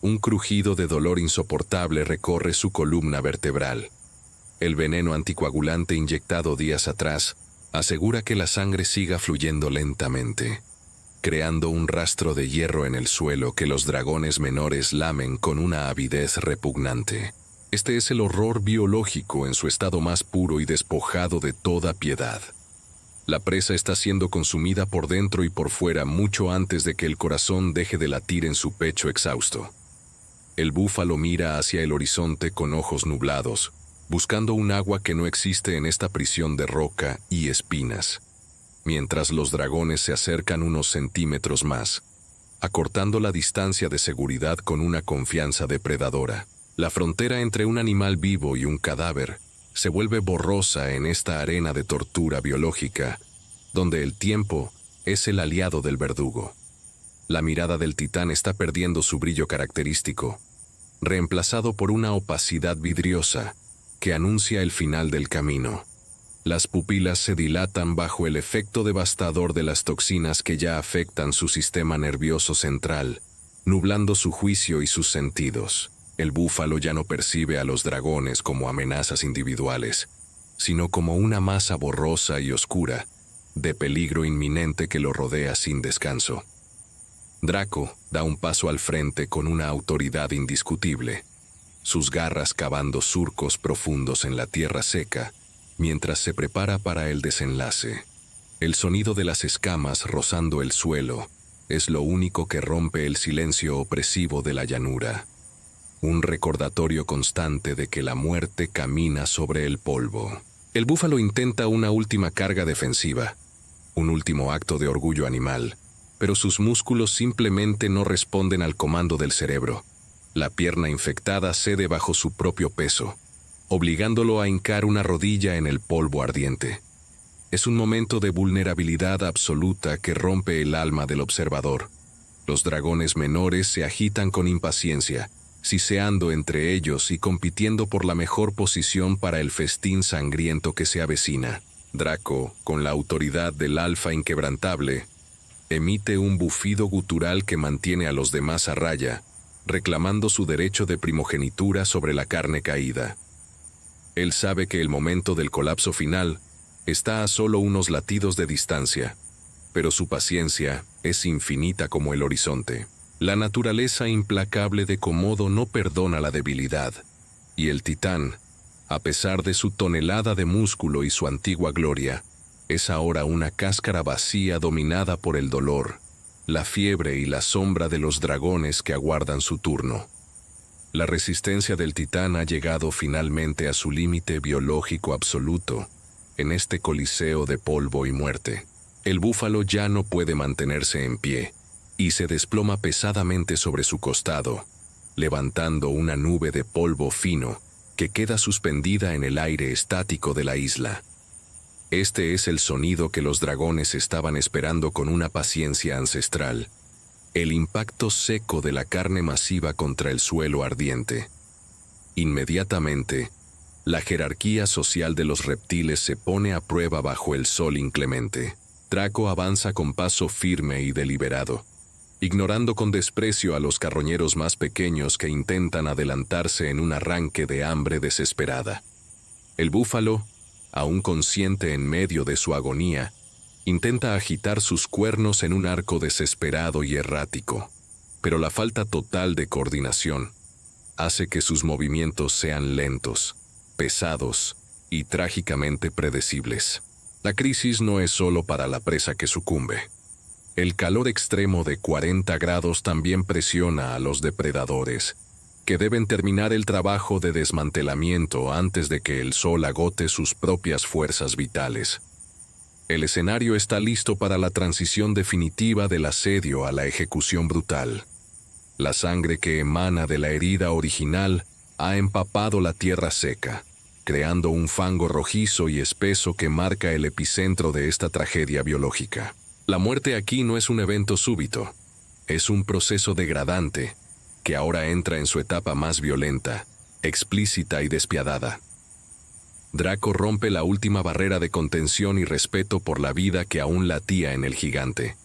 un crujido de dolor insoportable recorre su columna vertebral. El veneno anticoagulante inyectado días atrás asegura que la sangre siga fluyendo lentamente, creando un rastro de hierro en el suelo que los dragones menores lamen con una avidez repugnante. Este es el horror biológico en su estado más puro y despojado de toda piedad. La presa está siendo consumida por dentro y por fuera mucho antes de que el corazón deje de latir en su pecho exhausto. El búfalo mira hacia el horizonte con ojos nublados, buscando un agua que no existe en esta prisión de roca y espinas, mientras los dragones se acercan unos centímetros más, acortando la distancia de seguridad con una confianza depredadora. La frontera entre un animal vivo y un cadáver se vuelve borrosa en esta arena de tortura biológica, donde el tiempo es el aliado del verdugo. La mirada del titán está perdiendo su brillo característico, reemplazado por una opacidad vidriosa que anuncia el final del camino. Las pupilas se dilatan bajo el efecto devastador de las toxinas que ya afectan su sistema nervioso central, nublando su juicio y sus sentidos. El búfalo ya no percibe a los dragones como amenazas individuales, sino como una masa borrosa y oscura, de peligro inminente que lo rodea sin descanso. Draco da un paso al frente con una autoridad indiscutible, sus garras cavando surcos profundos en la tierra seca, mientras se prepara para el desenlace. El sonido de las escamas rozando el suelo es lo único que rompe el silencio opresivo de la llanura. Un recordatorio constante de que la muerte camina sobre el polvo. El búfalo intenta una última carga defensiva, un último acto de orgullo animal, pero sus músculos simplemente no responden al comando del cerebro. La pierna infectada cede bajo su propio peso, obligándolo a hincar una rodilla en el polvo ardiente. Es un momento de vulnerabilidad absoluta que rompe el alma del observador. Los dragones menores se agitan con impaciencia, siseando entre ellos y compitiendo por la mejor posición para el festín sangriento que se avecina. Draco, con la autoridad del alfa inquebrantable, emite un bufido gutural que mantiene a los demás a raya, reclamando su derecho de primogenitura sobre la carne caída. Él sabe que el momento del colapso final está a solo unos latidos de distancia, pero su paciencia es infinita como el horizonte. La naturaleza implacable de Komodo no perdona la debilidad, y el titán, a pesar de su tonelada de músculo y su antigua gloria, es ahora una cáscara vacía dominada por el dolor, la fiebre y la sombra de los dragones que aguardan su turno. La resistencia del titán ha llegado finalmente a su límite biológico absoluto, en este coliseo de polvo y muerte. El búfalo ya no puede mantenerse en pie, y se desploma pesadamente sobre su costado, levantando una nube de polvo fino que queda suspendida en el aire estático de la isla. Este es el sonido que los dragones estaban esperando con una paciencia ancestral, el impacto seco de la carne masiva contra el suelo ardiente. Inmediatamente, la jerarquía social de los reptiles se pone a prueba bajo el sol inclemente. Draco avanza con paso firme y deliberado, ignorando con desprecio a los carroñeros más pequeños que intentan adelantarse en un arranque de hambre desesperada. El búfalo, aún consciente en medio de su agonía, intenta agitar sus cuernos en un arco desesperado y errático, pero la falta total de coordinación hace que sus movimientos sean lentos, pesados y trágicamente predecibles. La crisis no es solo para la presa que sucumbe. El calor extremo de 40 grados también presiona a los depredadores, que deben terminar el trabajo de desmantelamiento antes de que el sol agote sus propias fuerzas vitales. El escenario está listo para la transición definitiva del asedio a la ejecución brutal. La sangre que emana de la herida original ha empapado la tierra seca, creando un fango rojizo y espeso que marca el epicentro de esta tragedia biológica. La muerte aquí no es un evento súbito, es un proceso degradante que ahora entra en su etapa más violenta, explícita y despiadada. Draco rompe la última barrera de contención y respeto por la vida que aún latía en el gigante.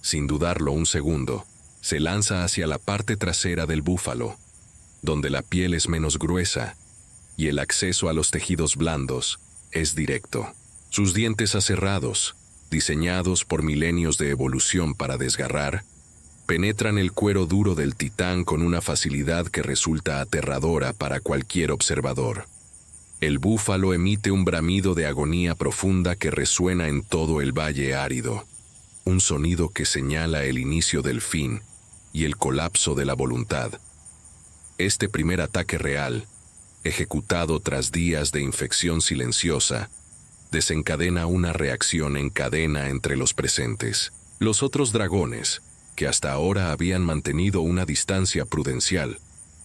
Sin dudarlo un segundo, se lanza hacia la parte trasera del búfalo, donde la piel es menos gruesa y el acceso a los tejidos blandos es directo. Sus dientes aserrados, diseñados por milenios de evolución para desgarrar, penetran el cuero duro del titán con una facilidad que resulta aterradora para cualquier observador. El búfalo emite un bramido de agonía profunda que resuena en todo el valle árido, un sonido que señala el inicio del fin y el colapso de la voluntad. Este primer ataque real, ejecutado tras días de infección silenciosa, desencadena una reacción en cadena entre los presentes. Los otros dragones, que hasta ahora habían mantenido una distancia prudencial,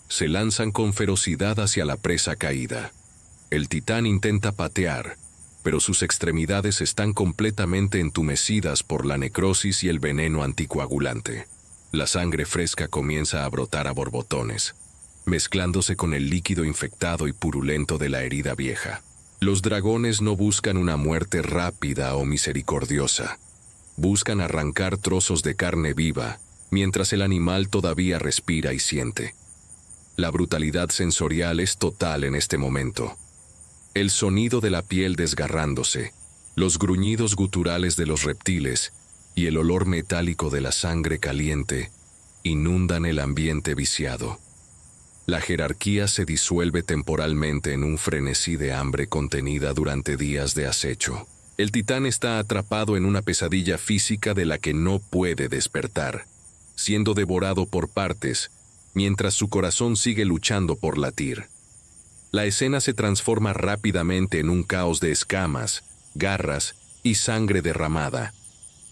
se lanzan con ferocidad hacia la presa caída. El titán intenta patear, pero sus extremidades están completamente entumecidas por la necrosis y el veneno anticoagulante. La sangre fresca comienza a brotar a borbotones, mezclándose con el líquido infectado y purulento de la herida vieja. Los dragones no buscan una muerte rápida o misericordiosa. Buscan arrancar trozos de carne viva, mientras el animal todavía respira y siente. La brutalidad sensorial es total en este momento. El sonido de la piel desgarrándose, los gruñidos guturales de los reptiles y el olor metálico de la sangre caliente inundan el ambiente viciado. La jerarquía se disuelve temporalmente en un frenesí de hambre contenida durante días de acecho. El titán está atrapado en una pesadilla física de la que no puede despertar, siendo devorado por partes, mientras su corazón sigue luchando por latir. La escena se transforma rápidamente en un caos de escamas, garras y sangre derramada.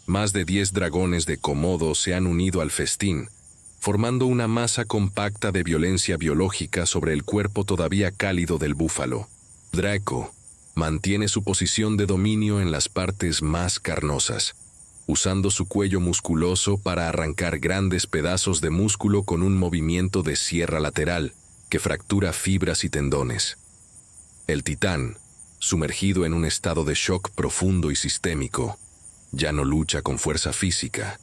Más de 10 dragones de Komodo se han unido al festín, formando una masa compacta de violencia biológica sobre el cuerpo todavía cálido del búfalo. Draco mantiene su posición de dominio en las partes más carnosas, usando su cuello musculoso para arrancar grandes pedazos de músculo con un movimiento de sierra lateral que fractura fibras y tendones. El titán, sumergido en un estado de shock profundo y sistémico, ya no lucha con fuerza física,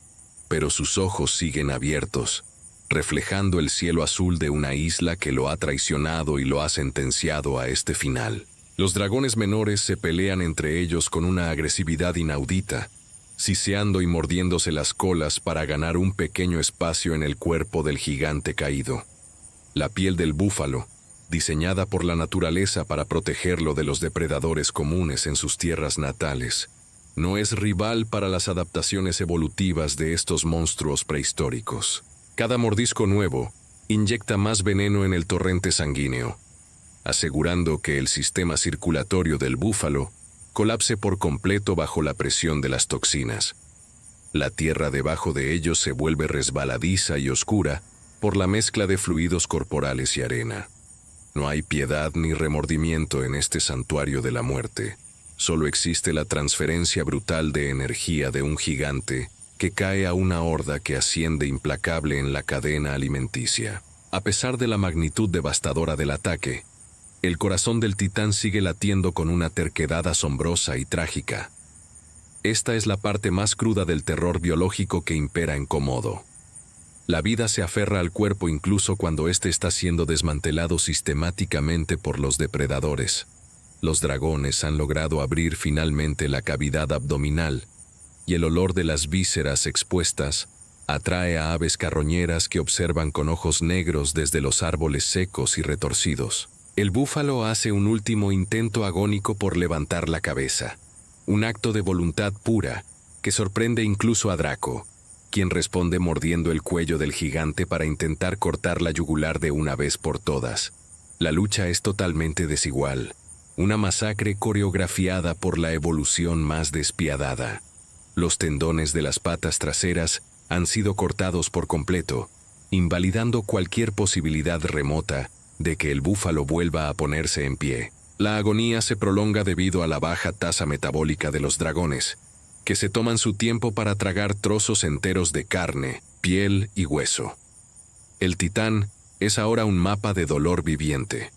pero sus ojos siguen abiertos, reflejando el cielo azul de una isla que lo ha traicionado y lo ha sentenciado a este final. Los dragones menores se pelean entre ellos con una agresividad inaudita, siseando y mordiéndose las colas para ganar un pequeño espacio en el cuerpo del gigante caído. La piel del búfalo, diseñada por la naturaleza para protegerlo de los depredadores comunes en sus tierras natales, no es rival para las adaptaciones evolutivas de estos monstruos prehistóricos. Cada mordisco nuevo inyecta más veneno en el torrente sanguíneo, asegurando que el sistema circulatorio del búfalo colapse por completo bajo la presión de las toxinas. La tierra debajo de ellos se vuelve resbaladiza y oscura por la mezcla de fluidos corporales y arena. No hay piedad ni remordimiento en este santuario de la muerte. Solo existe la transferencia brutal de energía de un gigante que cae a una horda que asciende implacable en la cadena alimenticia. A pesar de la magnitud devastadora del ataque, el corazón del titán sigue latiendo con una terquedad asombrosa y trágica. Esta es la parte más cruda del terror biológico que impera en Komodo. La vida se aferra al cuerpo incluso cuando éste está siendo desmantelado sistemáticamente por los depredadores. Los dragones han logrado abrir finalmente la cavidad abdominal, y el olor de las vísceras expuestas atrae a aves carroñeras que observan con ojos negros desde los árboles secos y retorcidos. El búfalo hace un último intento agónico por levantar la cabeza, un acto de voluntad pura que sorprende incluso a Draco, quien responde mordiendo el cuello del gigante para intentar cortar la yugular de una vez por todas. La lucha es totalmente desigual, una masacre coreografiada por la evolución más despiadada. Los tendones de las patas traseras han sido cortados por completo, invalidando cualquier posibilidad remota de que el búfalo vuelva a ponerse en pie. La agonía se prolonga debido a la baja tasa metabólica de los dragones, que se toman su tiempo para tragar trozos enteros de carne, piel y hueso. El titán es ahora un mapa de dolor viviente,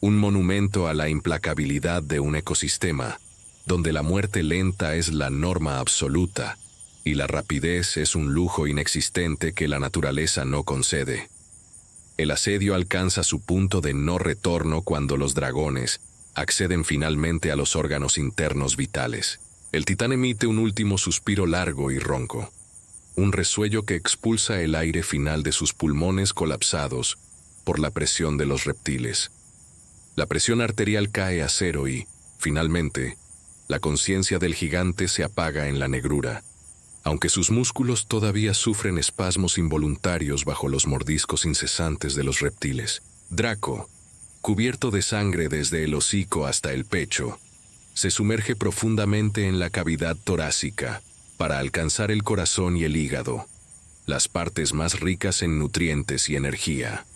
un monumento a la implacabilidad de un ecosistema, donde la muerte lenta es la norma absoluta y la rapidez es un lujo inexistente que la naturaleza no concede. El asedio alcanza su punto de no retorno cuando los dragones acceden finalmente a los órganos internos vitales. El titán emite un último suspiro largo y ronco, un resuello que expulsa el aire final de sus pulmones colapsados por la presión de los reptiles. La presión arterial cae a cero y, finalmente, la conciencia del gigante se apaga en la negrura, aunque sus músculos todavía sufren espasmos involuntarios bajo los mordiscos incesantes de los reptiles. Draco, cubierto de sangre desde el hocico hasta el pecho, se sumerge profundamente en la cavidad torácica para alcanzar el corazón y el hígado, las partes más ricas en nutrientes y energía.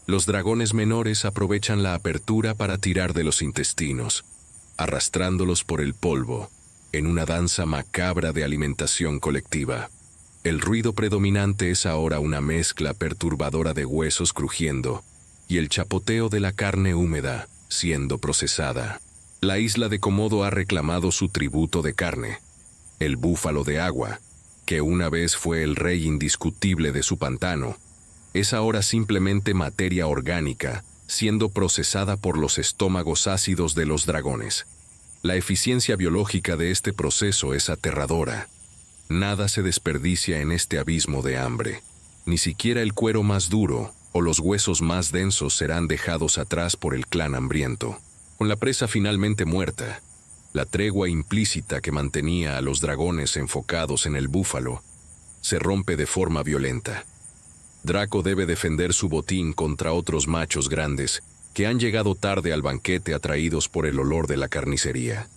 Los dragones menores aprovechan la apertura para tirar de los intestinos, arrastrándolos por el polvo, en una danza macabra de alimentación colectiva. El ruido predominante es ahora una mezcla perturbadora de huesos crujiendo y el chapoteo de la carne húmeda siendo procesada. La isla de Komodo ha reclamado su tributo de carne. El búfalo de agua, que una vez fue el rey indiscutible de su pantano, es ahora simplemente materia orgánica, siendo procesada por los estómagos ácidos de los dragones. La eficiencia biológica de este proceso es aterradora. Nada se desperdicia en este abismo de hambre. Ni siquiera el cuero más duro o los huesos más densos serán dejados atrás por el clan hambriento. Con la presa finalmente muerta, la tregua implícita que mantenía a los dragones enfocados en el búfalo se rompe de forma violenta. Draco debe defender su botín contra otros machos grandes que han llegado tarde al banquete atraídos por el olor de la carnicería.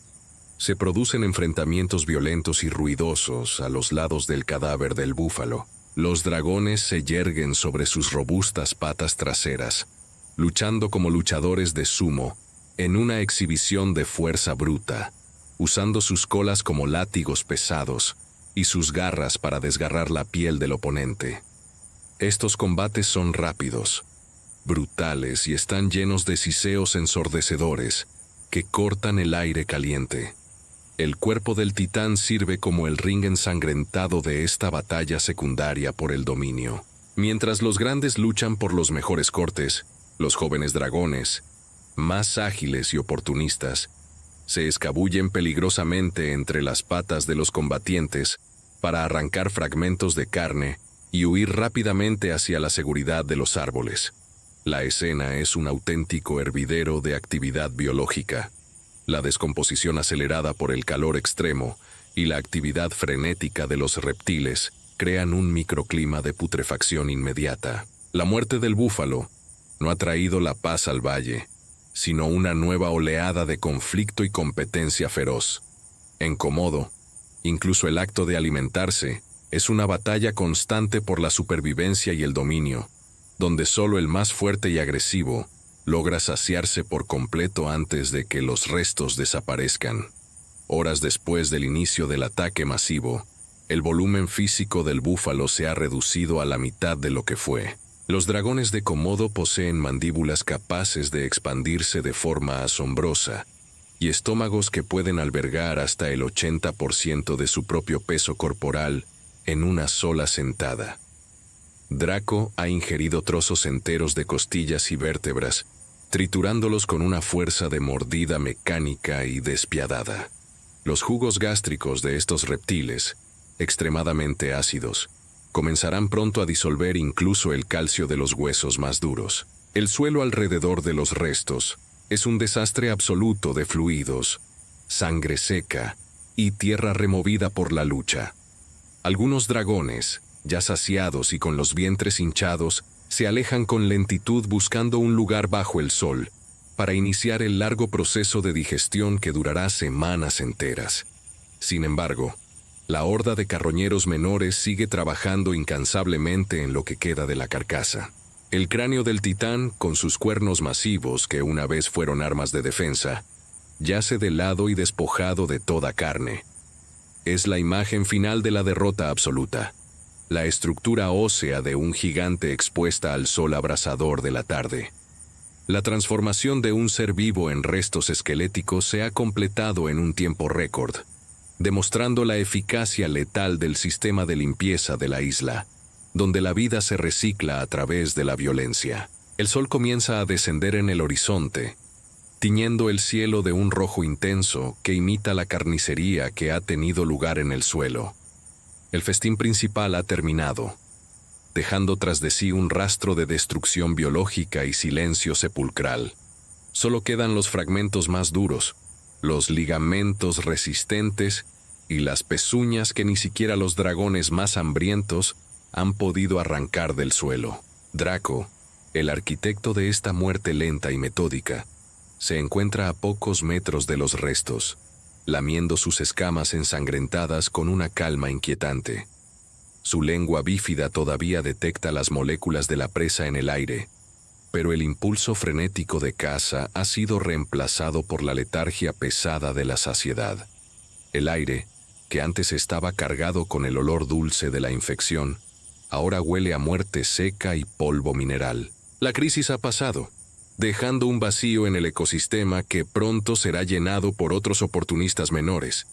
Se producen enfrentamientos violentos y ruidosos a los lados del cadáver del búfalo. Los dragones se yerguen sobre sus robustas patas traseras, luchando como luchadores de sumo en una exhibición de fuerza bruta, usando sus colas como látigos pesados y sus garras para desgarrar la piel del oponente. Estos combates son rápidos, brutales y están llenos de siseos ensordecedores que cortan el aire caliente. El cuerpo del titán sirve como el ring ensangrentado de esta batalla secundaria por el dominio. Mientras los grandes luchan por los mejores cortes, los jóvenes dragones, más ágiles y oportunistas, se escabullen peligrosamente entre las patas de los combatientes para arrancar fragmentos de carne y huir rápidamente hacia la seguridad de los árboles. La escena es un auténtico hervidero de actividad biológica. La descomposición acelerada por el calor extremo y la actividad frenética de los reptiles crean un microclima de putrefacción inmediata. La muerte del búfalo no ha traído la paz al valle, sino una nueva oleada de conflicto y competencia feroz. En Komodo, incluso el acto de alimentarse es una batalla constante por la supervivencia y el dominio, donde solo el más fuerte y agresivo logra saciarse por completo antes de que los restos desaparezcan. Horas después del inicio del ataque masivo, el volumen físico del búfalo se ha reducido a la mitad de lo que fue. Los dragones de Komodo poseen mandíbulas capaces de expandirse de forma asombrosa y estómagos que pueden albergar hasta el 80% de su propio peso corporal en una sola sentada. Draco ha ingerido trozos enteros de costillas y vértebras, triturándolos con una fuerza de mordida mecánica y despiadada. Los jugos gástricos de estos reptiles, extremadamente ácidos, comenzarán pronto a disolver incluso el calcio de los huesos más duros. El suelo alrededor de los restos es un desastre absoluto de fluidos, sangre seca y tierra removida por la lucha. Algunos dragones, ya saciados y con los vientres hinchados, se alejan con lentitud buscando un lugar bajo el sol para iniciar el largo proceso de digestión que durará semanas enteras. Sin embargo, La horda de carroñeros menores sigue trabajando incansablemente en lo que queda de la carcasa. El cráneo del titán, con sus cuernos masivos que una vez fueron armas de defensa, yace de lado y despojado de toda carne. Es la imagen final de la derrota absoluta, la estructura ósea de un gigante expuesta al sol abrasador de la tarde. La transformación de un ser vivo en restos esqueléticos se ha completado en un tiempo récord, demostrando la eficacia letal del sistema de limpieza de la isla, donde la vida se recicla a través de la violencia. El sol comienza a descender en el horizonte, tiñendo el cielo de un rojo intenso que imita la carnicería que ha tenido lugar en el suelo. El festín principal ha terminado, dejando tras de sí un rastro de destrucción biológica y silencio sepulcral. Solo quedan los fragmentos más duros, los ligamentos resistentes y las pezuñas que ni siquiera los dragones más hambrientos han podido arrancar del suelo. Draco, el arquitecto de esta muerte lenta y metódica, se encuentra a pocos metros de los restos, lamiendo sus escamas ensangrentadas con una calma inquietante. Su lengua bífida todavía detecta las moléculas de la presa en el aire, pero el impulso frenético de caza ha sido reemplazado por la letargia pesada de la saciedad. El aire, que antes estaba cargado con el olor dulce de la infección, ahora huele a muerte seca y polvo mineral. La crisis ha pasado, dejando un vacío en el ecosistema que pronto será llenado por otros oportunistas menores.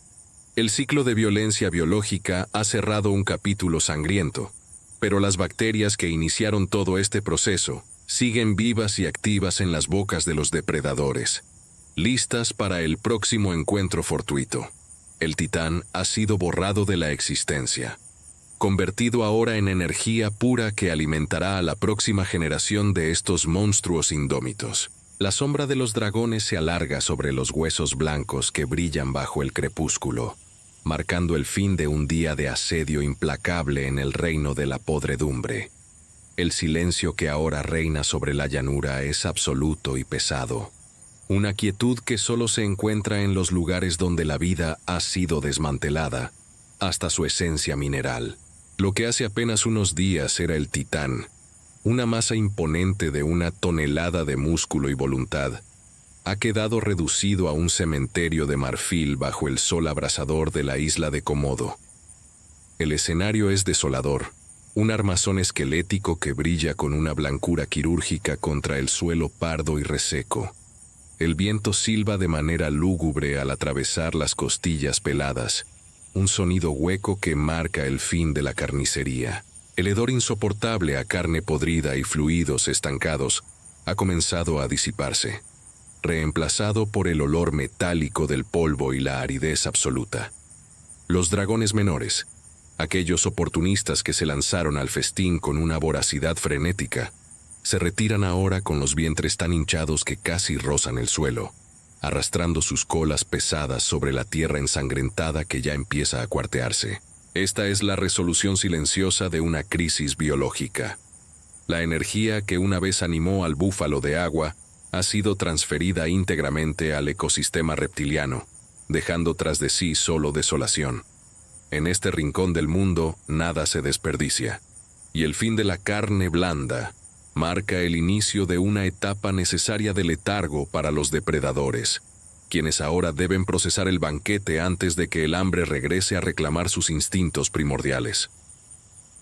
El ciclo de violencia biológica ha cerrado un capítulo sangriento, pero las bacterias que iniciaron todo este proceso siguen vivas y activas en las bocas de los depredadores, listas para el próximo encuentro fortuito. El titán ha sido borrado de la existencia, convertido ahora en energía pura que alimentará a la próxima generación de estos monstruos indómitos. La sombra de los dragones se alarga sobre los huesos blancos que brillan bajo el crepúsculo, marcando el fin de un día de asedio implacable en el reino de la podredumbre. El silencio que ahora reina sobre la llanura es absoluto y pesado, una quietud que solo se encuentra en los lugares donde la vida ha sido desmantelada, hasta su esencia mineral. Lo que hace apenas unos días era el titán, una masa imponente de 1 tonelada de músculo y voluntad, ha quedado reducido a un cementerio de marfil bajo el sol abrasador de la isla de Komodo. El escenario es desolador, un armazón esquelético que brilla con una blancura quirúrgica contra el suelo pardo y reseco. El viento silba de manera lúgubre al atravesar las costillas peladas, un sonido hueco que marca el fin de la carnicería. El hedor insoportable a carne podrida y fluidos estancados ha comenzado a disiparse, reemplazado por el olor metálico del polvo y la aridez absoluta. Los dragones menores, aquellos oportunistas que se lanzaron al festín con una voracidad frenética, se retiran ahora con los vientres tan hinchados que casi rozan el suelo, arrastrando sus colas pesadas sobre la tierra ensangrentada que ya empieza a cuartearse. Esta es la resolución silenciosa de una crisis biológica. La energía que una vez animó al búfalo de agua ha sido transferida íntegramente al ecosistema reptiliano, dejando tras de sí solo desolación. En este rincón del mundo nada se desperdicia, y el fin de la carne blanda marca el inicio de una etapa necesaria de letargo para los depredadores, quienes ahora deben procesar el banquete antes de que el hambre regrese a reclamar sus instintos primordiales.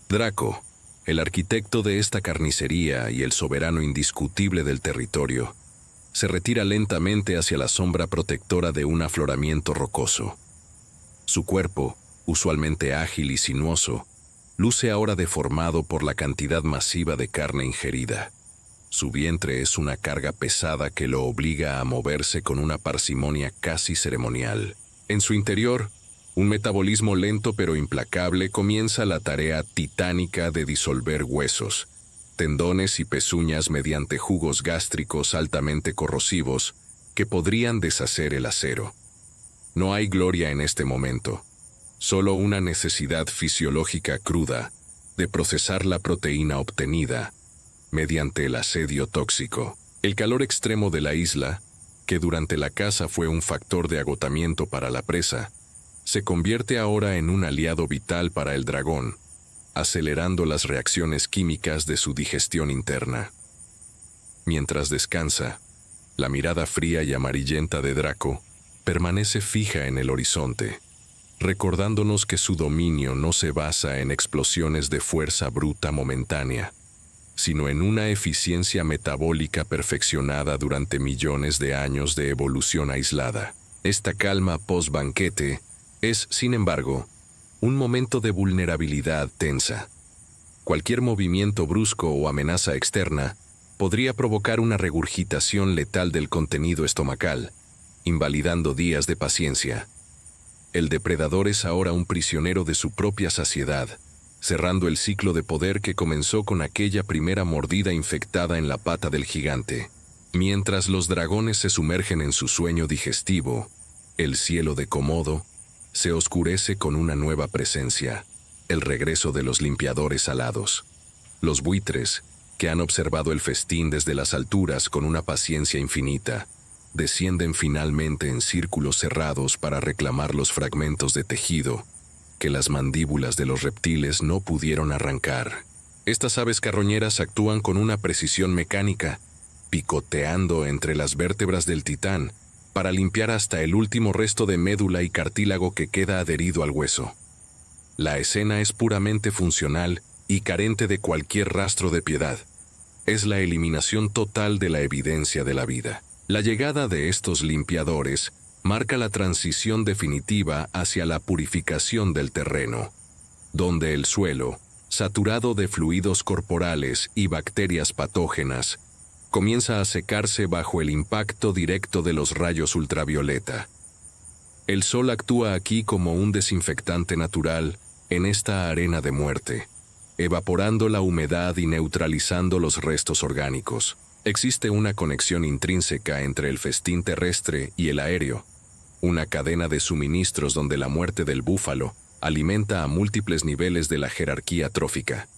Draco, el arquitecto de esta carnicería y el soberano indiscutible del territorio, se retira lentamente hacia la sombra protectora de un afloramiento rocoso. Su cuerpo, usualmente ágil y sinuoso, luce ahora deformado por la cantidad masiva de carne ingerida. Su vientre es una carga pesada que lo obliga a moverse con una parsimonia casi ceremonial. En su interior, un metabolismo lento pero implacable comienza la tarea titánica de disolver huesos, tendones y pezuñas mediante jugos gástricos altamente corrosivos que podrían deshacer el acero. No hay gloria en este momento, solo una necesidad fisiológica cruda de procesar la proteína obtenida mediante el asedio tóxico. El calor extremo de la isla, que durante la caza fue un factor de agotamiento para la presa, se convierte ahora en un aliado vital para el dragón, acelerando las reacciones químicas de su digestión interna. Mientras descansa, la mirada fría y amarillenta de Draco permanece fija en el horizonte, recordándonos que su dominio no se basa en explosiones de fuerza bruta momentánea, sino en una eficiencia metabólica perfeccionada durante millones de años de evolución aislada. Esta calma post-banquete es, sin embargo, un momento de vulnerabilidad tensa. Cualquier movimiento brusco o amenaza externa podría provocar una regurgitación letal del contenido estomacal, invalidando días de paciencia. El depredador es ahora un prisionero de su propia saciedad, cerrando el ciclo de poder que comenzó con aquella primera mordida infectada en la pata del gigante. Mientras los dragones se sumergen en su sueño digestivo, el cielo de Komodo se oscurece con una nueva presencia, el regreso de los limpiadores alados. Los buitres, que han observado el festín desde las alturas con una paciencia infinita, descienden finalmente en círculos cerrados para reclamar los fragmentos de tejido que las mandíbulas de los reptiles no pudieron arrancar. Estas aves carroñeras actúan con una precisión mecánica, picoteando entre las vértebras del titán para limpiar hasta el último resto de médula y cartílago que queda adherido al hueso. La escena es puramente funcional y carente de cualquier rastro de piedad. Es la eliminación total de la evidencia de la vida. La llegada de estos limpiadores marca la transición definitiva hacia la purificación del terreno, donde el suelo, saturado de fluidos corporales y bacterias patógenas, comienza a secarse bajo el impacto directo de los rayos ultravioleta. El sol actúa aquí como un desinfectante natural en esta arena de muerte, evaporando la humedad y neutralizando los restos orgánicos. Existe una conexión intrínseca entre el festín terrestre y el aéreo, una cadena de suministros donde la muerte del búfalo alimenta a múltiples niveles de la jerarquía trófica.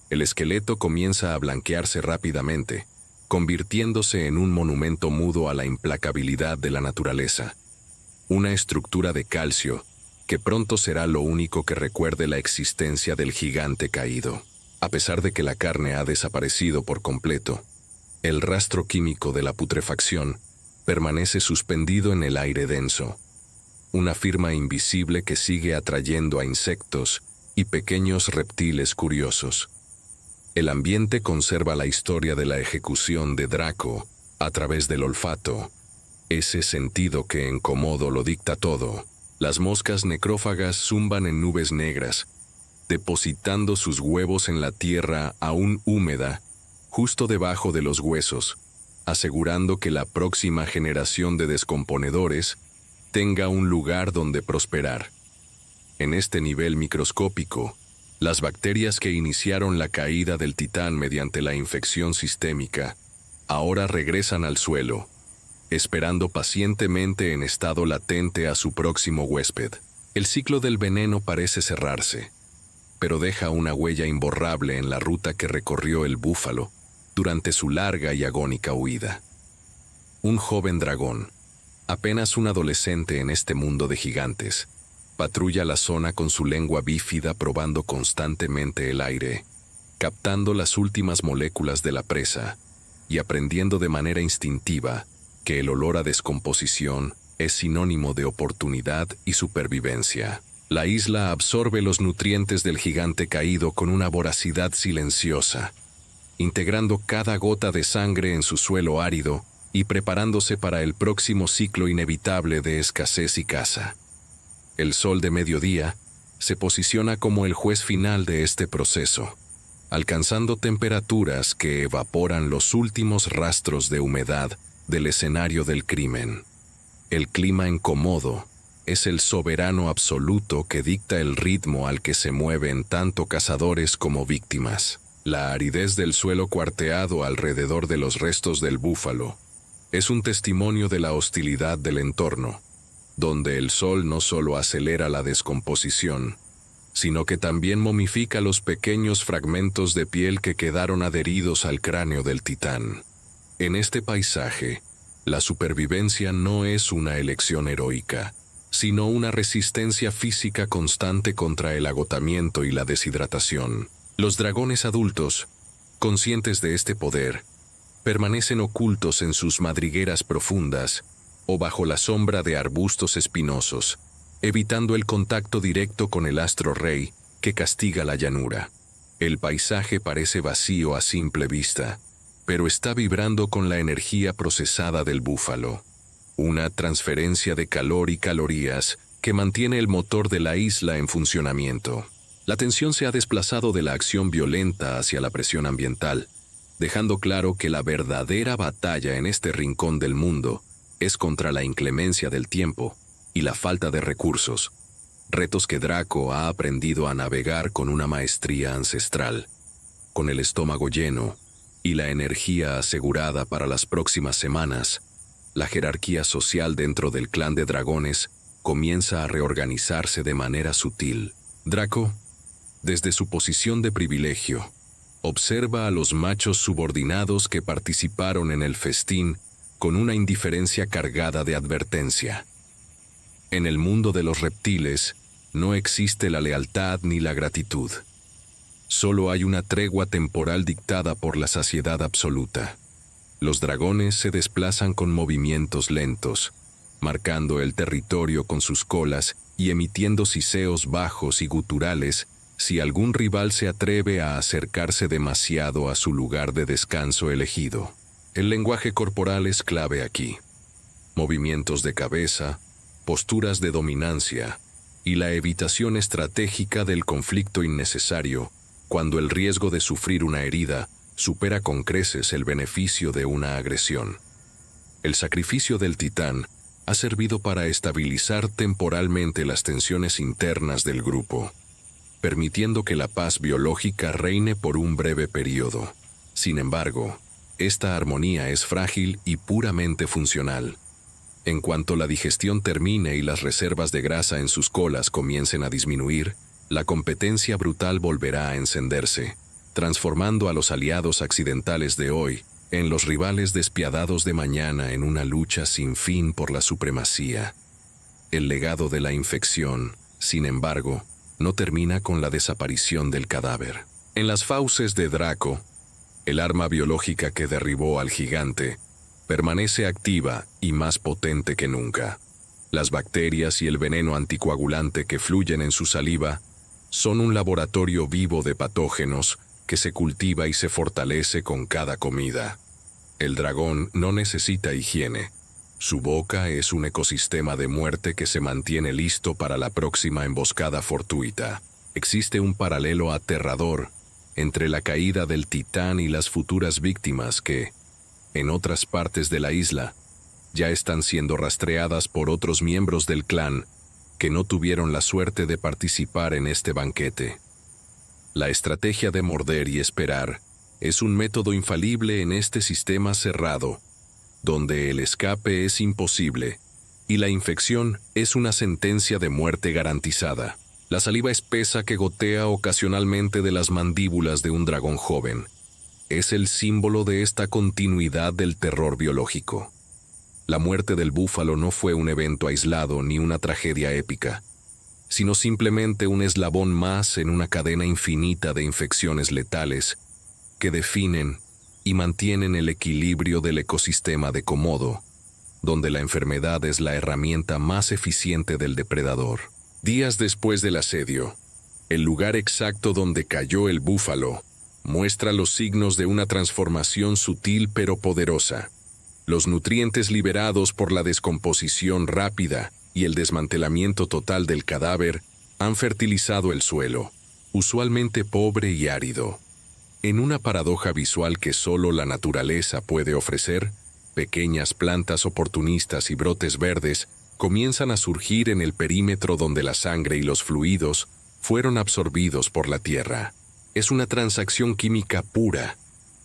El esqueleto comienza a blanquearse rápidamente, convirtiéndose en un monumento mudo a la implacabilidad de la naturaleza. Una estructura de calcio que pronto será lo único que recuerde la existencia del gigante caído. A pesar de que la carne ha desaparecido por completo, el rastro químico de la putrefacción permanece suspendido en el aire denso, una firma invisible que sigue atrayendo a insectos y pequeños reptiles curiosos. El ambiente conserva la historia de la ejecución de Draco a través del olfato, ese sentido que en Komodo lo dicta todo. Las moscas necrófagas zumban en nubes negras, depositando sus huevos en la tierra aún húmeda, justo debajo de los huesos, asegurando que la próxima generación de descomponedores tenga un lugar donde prosperar. En este nivel microscópico, las bacterias que iniciaron la caída del titán mediante la infección sistémica ahora regresan al suelo, esperando pacientemente en estado latente a su próximo huésped. El ciclo del veneno parece cerrarse, pero deja una huella imborrable en la ruta que recorrió el búfalo durante su larga y agónica huida. Un joven dragón, apenas un adolescente en este mundo de gigantes, patrulla la zona con su lengua bífida probando constantemente el aire, captando las últimas moléculas de la presa y aprendiendo de manera instintiva que el olor a descomposición es sinónimo de oportunidad y supervivencia. La isla absorbe los nutrientes del gigante caído con una voracidad silenciosa, integrando cada gota de sangre en su suelo árido y preparándose para el próximo ciclo inevitable de escasez y caza. El sol de mediodía se posiciona como el juez final de este proceso, alcanzando temperaturas que evaporan los últimos rastros de humedad del escenario del crimen. El clima en Komodo es el soberano absoluto que dicta el ritmo al que se mueven tanto cazadores como víctimas. La aridez del suelo cuarteado alrededor de los restos del búfalo es un testimonio de la hostilidad del entorno, donde el sol no solo acelera la descomposición, sino que también momifica los pequeños fragmentos de piel que quedaron adheridos al cráneo del titán. En este paisaje, la supervivencia no es una elección heroica, sino una resistencia física constante contra el agotamiento y la deshidratación. Los dragones adultos, conscientes de este poder, permanecen ocultos en sus madrigueras profundas o bajo la sombra de arbustos espinosos, evitando el contacto directo con el astro rey que castiga la llanura. El paisaje parece vacío a simple vista, pero está vibrando con la energía procesada del búfalo, una transferencia de calor y calorías que mantiene el motor de la isla en funcionamiento. La tensión se ha desplazado de la acción violenta hacia la presión ambiental, dejando claro que la verdadera batalla en este rincón del mundo es contra la inclemencia del tiempo y la falta de recursos, retos que Draco ha aprendido a navegar con una maestría ancestral. Con el estómago lleno y la energía asegurada para las próximas semanas, la jerarquía social dentro del clan de dragones comienza a reorganizarse de manera sutil. Draco, desde su posición de privilegio, observa a los machos subordinados que participaron en el festín con una indiferencia cargada de advertencia. En el mundo de los reptiles no existe la lealtad ni la gratitud. Solo hay una tregua temporal dictada por la saciedad absoluta. Los dragones se desplazan con movimientos lentos, marcando el territorio con sus colas y emitiendo siseos bajos y guturales si algún rival se atreve a acercarse demasiado a su lugar de descanso elegido. El lenguaje corporal es clave aquí. Movimientos de cabeza, posturas de dominancia y la evitación estratégica del conflicto innecesario cuando el riesgo de sufrir una herida supera con creces el beneficio de una agresión. El sacrificio del titán ha servido para estabilizar temporalmente las tensiones internas del grupo, permitiendo que la paz biológica reine por un breve periodo. Sin embargo, esta armonía es frágil y puramente funcional. En cuanto la digestión termine y las reservas de grasa en sus colas comiencen a disminuir, la competencia brutal volverá a encenderse, transformando a los aliados accidentales de hoy en los rivales despiadados de mañana en una lucha sin fin por la supremacía. El legado de la infección, sin embargo, no termina con la desaparición del cadáver. En las fauces de Draco, el arma biológica que derribó al gigante permanece activa y más potente que nunca. Las bacterias y el veneno anticoagulante que fluyen en su saliva son un laboratorio vivo de patógenos que se cultiva y se fortalece con cada comida. El dragón no necesita higiene. Su boca es un ecosistema de muerte que se mantiene listo para la próxima emboscada fortuita. Existe un paralelo aterrador entre la caída del titán y las futuras víctimas que, en otras partes de la isla, ya están siendo rastreadas por otros miembros del clan que no tuvieron la suerte de participar en este banquete. La estrategia de morder y esperar es un método infalible en este sistema cerrado, donde el escape es imposible y la infección es una sentencia de muerte garantizada. La saliva espesa que gotea ocasionalmente de las mandíbulas de un dragón joven es el símbolo de esta continuidad del terror biológico. La muerte del búfalo no fue un evento aislado ni una tragedia épica, sino simplemente un eslabón más en una cadena infinita de infecciones letales que definen y mantienen el equilibrio del ecosistema de Komodo, donde la enfermedad es la herramienta más eficiente del depredador. Días después del asedio, el lugar exacto donde cayó el búfalo muestra los signos de una transformación sutil pero poderosa. Los nutrientes liberados por la descomposición rápida y el desmantelamiento total del cadáver han fertilizado el suelo, usualmente pobre y árido. En una paradoja visual que solo la naturaleza puede ofrecer, pequeñas plantas oportunistas y brotes verdes comienzan a surgir en el perímetro donde la sangre y los fluidos fueron absorbidos por la tierra. Es una transacción química pura,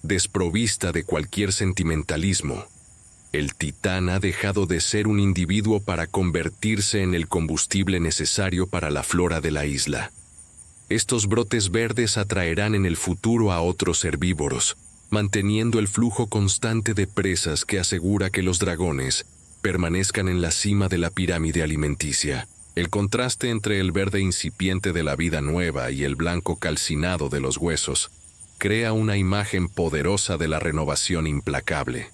desprovista de cualquier sentimentalismo. El titán ha dejado de ser un individuo para convertirse en el combustible necesario para la flora de la isla. Estos brotes verdes atraerán en el futuro a otros herbívoros, manteniendo el flujo constante de presas que asegura que los dragones permanezcan en la cima de la pirámide alimenticia. El contraste entre el verde incipiente de la vida nueva y el blanco calcinado de los huesos crea una imagen poderosa de la renovación implacable.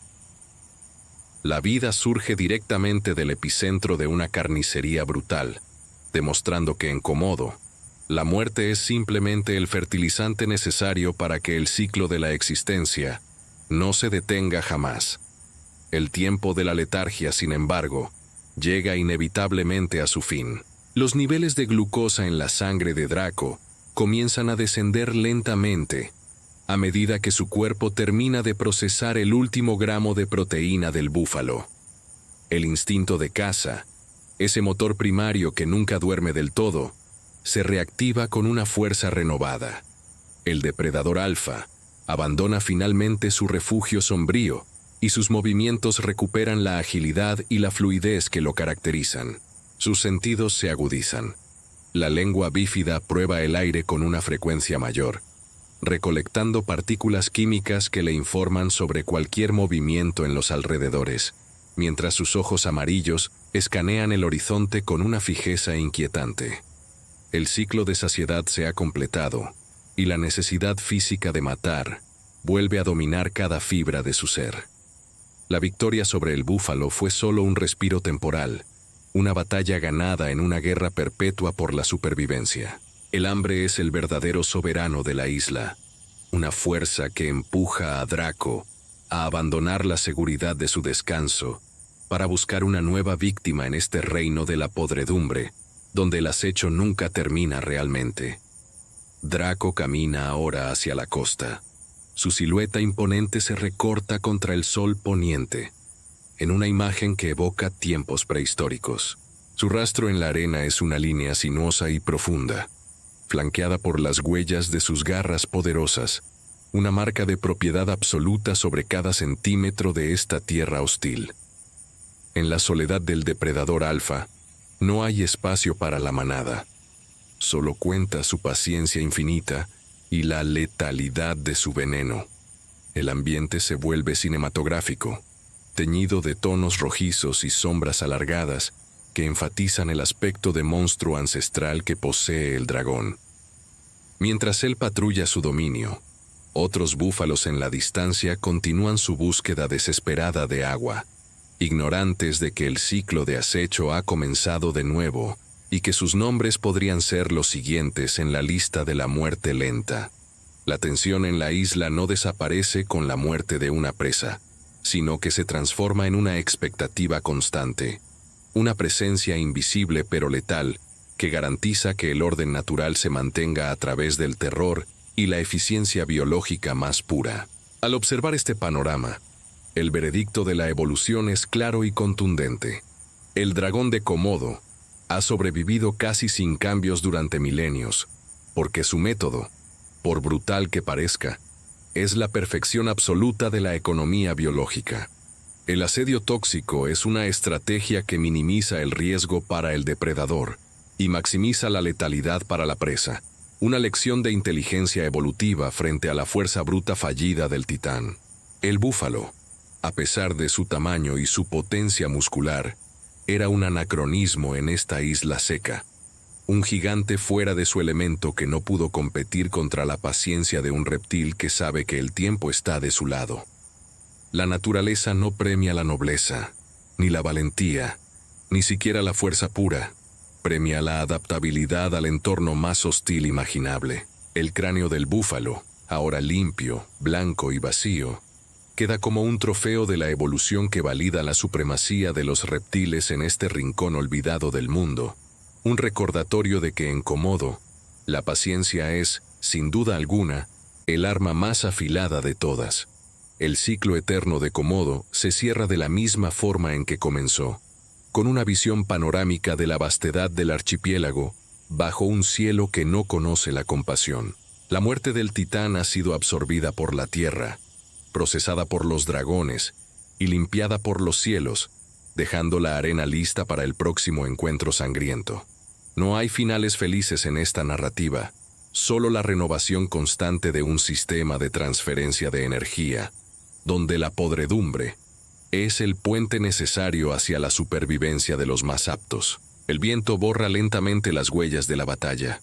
La vida surge directamente del epicentro de una carnicería brutal, demostrando que en Komodo, la muerte es simplemente el fertilizante necesario para que el ciclo de la existencia no se detenga jamás. El tiempo de la letargia, sin embargo, llega inevitablemente a su fin. Los niveles de glucosa en la sangre de Draco comienzan a descender lentamente a medida que su cuerpo termina de procesar el último gramo de proteína del búfalo. El instinto de caza, ese motor primario que nunca duerme del todo, se reactiva con una fuerza renovada. El depredador alfa abandona finalmente su refugio sombrío y sus movimientos recuperan la agilidad y la fluidez que lo caracterizan. Sus sentidos se agudizan. La lengua bífida prueba el aire con una frecuencia mayor, recolectando partículas químicas que le informan sobre cualquier movimiento en los alrededores, mientras sus ojos amarillos escanean el horizonte con una fijeza inquietante. El ciclo de saciedad se ha completado, y la necesidad física de matar vuelve a dominar cada fibra de su ser. La victoria sobre el búfalo fue solo un respiro temporal, una batalla ganada en una guerra perpetua por la supervivencia. El hambre es el verdadero soberano de la isla, una fuerza que empuja a Draco a abandonar la seguridad de su descanso para buscar una nueva víctima en este reino de la podredumbre, donde el acecho nunca termina realmente. Draco camina ahora hacia la costa. Su silueta imponente se recorta contra el sol poniente, en una imagen que evoca tiempos prehistóricos. Su rastro en la arena es una línea sinuosa y profunda, flanqueada por las huellas de sus garras poderosas, una marca de propiedad absoluta sobre cada centímetro de esta tierra hostil. En la soledad del depredador alfa, no hay espacio para la manada. Solo cuenta su paciencia infinita y la letalidad de su veneno. El ambiente se vuelve cinematográfico, teñido de tonos rojizos y sombras alargadas que enfatizan el aspecto de monstruo ancestral que posee el dragón. Mientras él patrulla su dominio, otros búfalos en la distancia continúan su búsqueda desesperada de agua, ignorantes de que el ciclo de acecho ha comenzado de nuevo y que sus nombres podrían ser los siguientes en la lista de la muerte lenta. La tensión en la isla no desaparece con la muerte de una presa, sino que se transforma en una expectativa constante, una presencia invisible pero letal que garantiza que el orden natural se mantenga a través del terror y la eficiencia biológica más pura. Al observar este panorama, el veredicto de la evolución es claro y contundente. El dragón de Komodo ha sobrevivido casi sin cambios durante milenios, porque su método, por brutal que parezca, es la perfección absoluta de la economía biológica. El asedio tóxico es una estrategia que minimiza el riesgo para el depredador y maximiza la letalidad para la presa, una lección de inteligencia evolutiva frente a la fuerza bruta fallida del titán. El búfalo, a pesar de su tamaño y su potencia muscular, era un anacronismo en esta isla seca, un gigante fuera de su elemento que no pudo competir contra la paciencia de un reptil que sabe que el tiempo está de su lado. La naturaleza no premia la nobleza, ni la valentía, ni siquiera la fuerza pura. Premia la adaptabilidad al entorno más hostil imaginable. El cráneo del búfalo, ahora limpio, blanco y vacío, queda como un trofeo de la evolución que valida la supremacía de los reptiles en este rincón olvidado del mundo, un recordatorio de que en Komodo, la paciencia es, sin duda alguna, el arma más afilada de todas. El ciclo eterno de Komodo se cierra de la misma forma en que comenzó, con una visión panorámica de la vastedad del archipiélago, bajo un cielo que no conoce la compasión. La muerte del titán ha sido absorbida por la tierra, procesada por los dragones y limpiada por los cielos, dejando la arena lista para el próximo encuentro sangriento. No hay finales felices en esta narrativa, solo la renovación constante de un sistema de transferencia de energía, donde la podredumbre, es el puente necesario hacia la supervivencia de los más aptos. El viento borra lentamente las huellas de la batalla,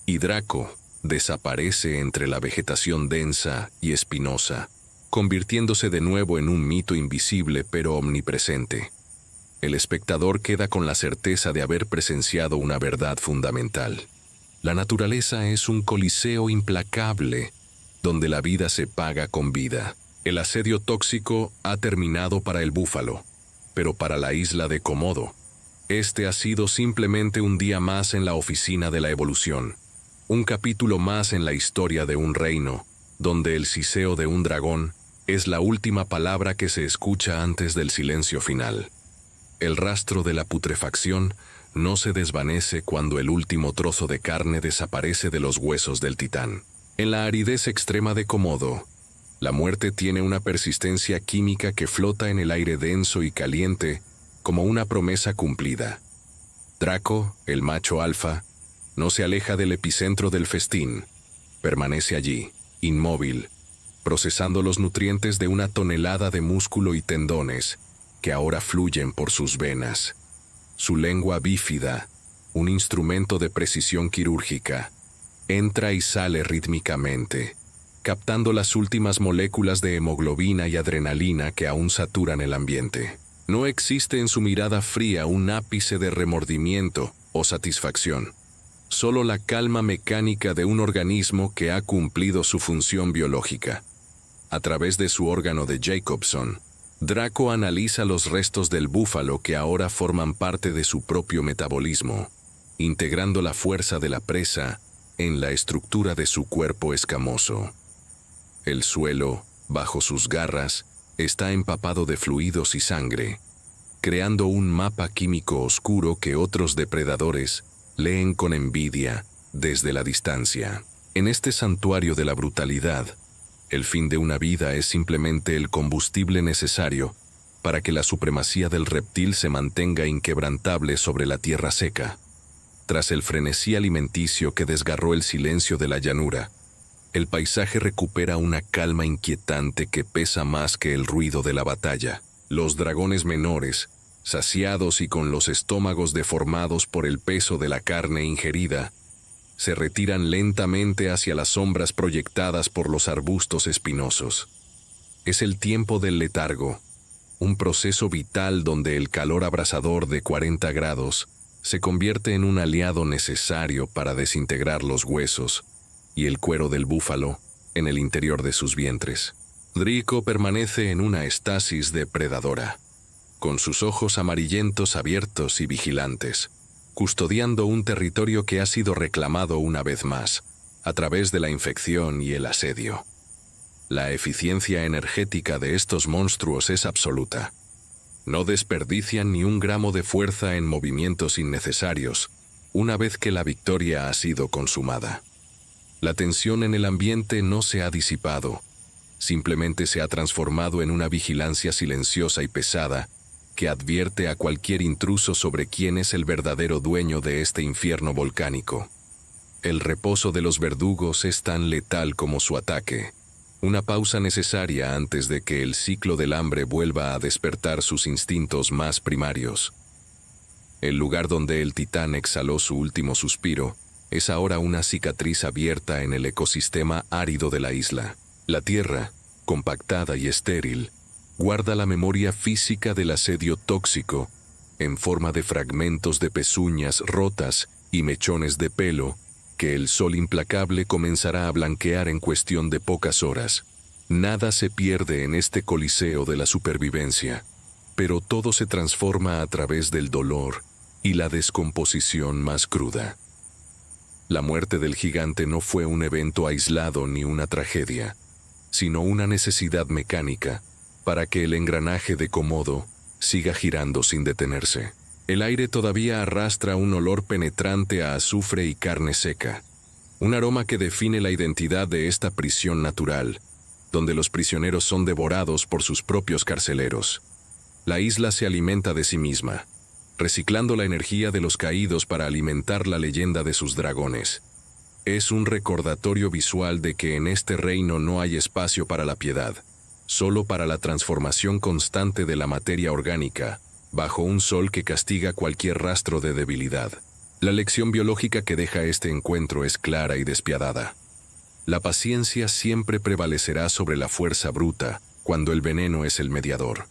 y Draco desaparece entre la vegetación densa y espinosa, convirtiéndose de nuevo en un mito invisible pero omnipresente. El espectador queda con la certeza de haber presenciado una verdad fundamental. La naturaleza es un coliseo implacable, donde la vida se paga con vida. El asedio tóxico ha terminado para el búfalo, pero para la isla de Komodo, este ha sido simplemente un día más en la oficina de la evolución, un capítulo más en la historia de un reino, donde el siseo de un dragón es la última palabra que se escucha antes del silencio final. El rastro de la putrefacción no se desvanece cuando el último trozo de carne desaparece de los huesos del titán. En la aridez extrema de Komodo, la muerte tiene una persistencia química que flota en el aire denso y caliente como una promesa cumplida. Draco, el macho alfa, no se aleja del epicentro del festín. Permanece allí, inmóvil, procesando los nutrientes de una tonelada de músculo y tendones que ahora fluyen por sus venas. Su lengua bífida, un instrumento de precisión quirúrgica, entra y sale rítmicamente, captando las últimas moléculas de hemoglobina y adrenalina que aún saturan el ambiente. No existe en su mirada fría un ápice de remordimiento o satisfacción, solo la calma mecánica de un organismo que ha cumplido su función biológica. A través de su órgano de Jacobson, Draco analiza los restos del búfalo que ahora forman parte de su propio metabolismo, integrando la fuerza de la presa en la estructura de su cuerpo escamoso. El suelo, bajo sus garras, está empapado de fluidos y sangre, creando un mapa químico oscuro que otros depredadores leen con envidia desde la distancia. En este santuario de la brutalidad, el fin de una vida es simplemente el combustible necesario para que la supremacía del reptil se mantenga inquebrantable sobre la tierra seca. Tras el frenesí alimenticio que desgarró el silencio de la llanura, el paisaje recupera una calma inquietante que pesa más que el ruido de la batalla. Los dragones menores, saciados y con los estómagos deformados por el peso de la carne ingerida, se retiran lentamente hacia las sombras proyectadas por los arbustos espinosos. Es el tiempo del letargo, un proceso vital donde el calor abrasador de 40 grados se convierte en un aliado necesario para desintegrar los huesos y el cuero del búfalo en el interior de sus vientres. Draco permanece en una estasis depredadora, con sus ojos amarillentos abiertos y vigilantes, custodiando un territorio que ha sido reclamado una vez más, a través de la infección y el asedio. La eficiencia energética de estos monstruos es absoluta. No desperdician ni un gramo de fuerza en movimientos innecesarios, una vez que la victoria ha sido consumada. La tensión en el ambiente no se ha disipado, simplemente se ha transformado en una vigilancia silenciosa y pesada que advierte a cualquier intruso sobre quién es el verdadero dueño de este infierno volcánico. El reposo de los verdugos es tan letal como su ataque, una pausa necesaria antes de que el ciclo del hambre vuelva a despertar sus instintos más primarios. El lugar donde el titán exhaló su último suspiro es ahora una cicatriz abierta en el ecosistema árido de la isla. La tierra, compactada y estéril, guarda la memoria física del asedio tóxico en forma de fragmentos de pezuñas rotas y mechones de pelo que el sol implacable comenzará a blanquear en cuestión de pocas horas. Nada se pierde en este coliseo de la supervivencia, pero todo se transforma a través del dolor y la descomposición más cruda. La muerte del gigante no fue un evento aislado ni una tragedia, sino una necesidad mecánica para que el engranaje de Komodo siga girando sin detenerse. El aire todavía arrastra un olor penetrante a azufre y carne seca, un aroma que define la identidad de esta prisión natural, donde los prisioneros son devorados por sus propios carceleros. La isla se alimenta de sí misma, reciclando la energía de los caídos para alimentar la leyenda de sus dragones. Es un recordatorio visual de que en este reino no hay espacio para la piedad, solo para la transformación constante de la materia orgánica, bajo un sol que castiga cualquier rastro de debilidad. La lección biológica que deja este encuentro es clara y despiadada. La paciencia siempre prevalecerá sobre la fuerza bruta, cuando el veneno es el mediador.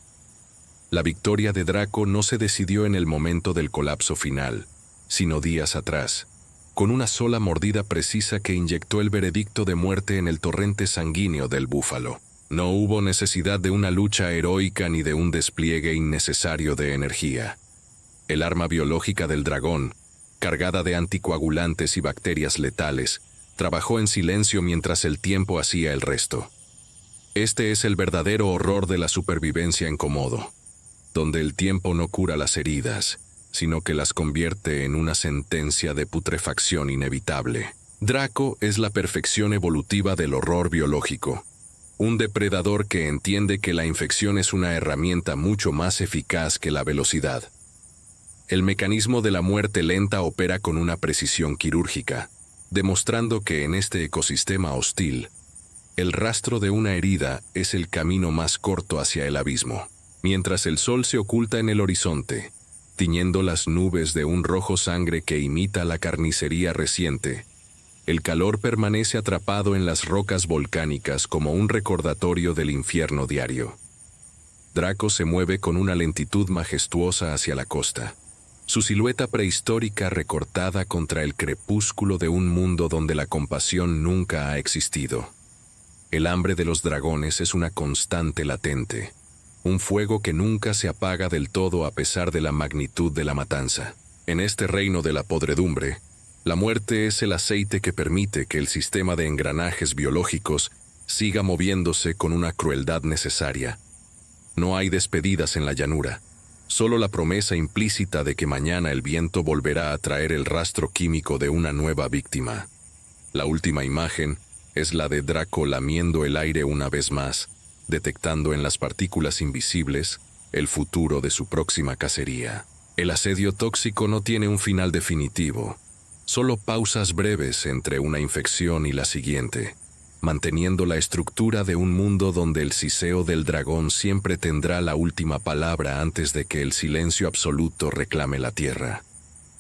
La victoria de Draco no se decidió en el momento del colapso final, sino días atrás, con una sola mordida precisa que inyectó el veredicto de muerte en el torrente sanguíneo del búfalo. No hubo necesidad de una lucha heroica ni de un despliegue innecesario de energía. El arma biológica del dragón, cargada de anticoagulantes y bacterias letales, trabajó en silencio mientras el tiempo hacía el resto. Este es el verdadero horror de la supervivencia en Komodo, donde el tiempo no cura las heridas, sino que las convierte en una sentencia de putrefacción inevitable. Draco es la perfección evolutiva del horror biológico, un depredador que entiende que la infección es una herramienta mucho más eficaz que la velocidad. El mecanismo de la muerte lenta opera con una precisión quirúrgica, demostrando que en este ecosistema hostil, el rastro de una herida es el camino más corto hacia el abismo. Mientras el sol se oculta en el horizonte, tiñendo las nubes de un rojo sangre que imita la carnicería reciente, el calor permanece atrapado en las rocas volcánicas como un recordatorio del infierno diario. Draco se mueve con una lentitud majestuosa hacia la costa, su silueta prehistórica recortada contra el crepúsculo de un mundo donde la compasión nunca ha existido. El hambre de los dragones es una constante latente, un fuego que nunca se apaga del todo a pesar de la magnitud de la matanza. En este reino de la podredumbre, la muerte es el aceite que permite que el sistema de engranajes biológicos siga moviéndose con una crueldad necesaria. No hay despedidas en la llanura, solo la promesa implícita de que mañana el viento volverá a traer el rastro químico de una nueva víctima. La última imagen es la de Draco lamiendo el aire una vez más, detectando en las partículas invisibles el futuro de su próxima cacería. El asedio tóxico no tiene un final definitivo, solo pausas breves entre una infección y la siguiente, manteniendo la estructura de un mundo donde el siseo del dragón siempre tendrá la última palabra antes de que el silencio absoluto reclame la tierra.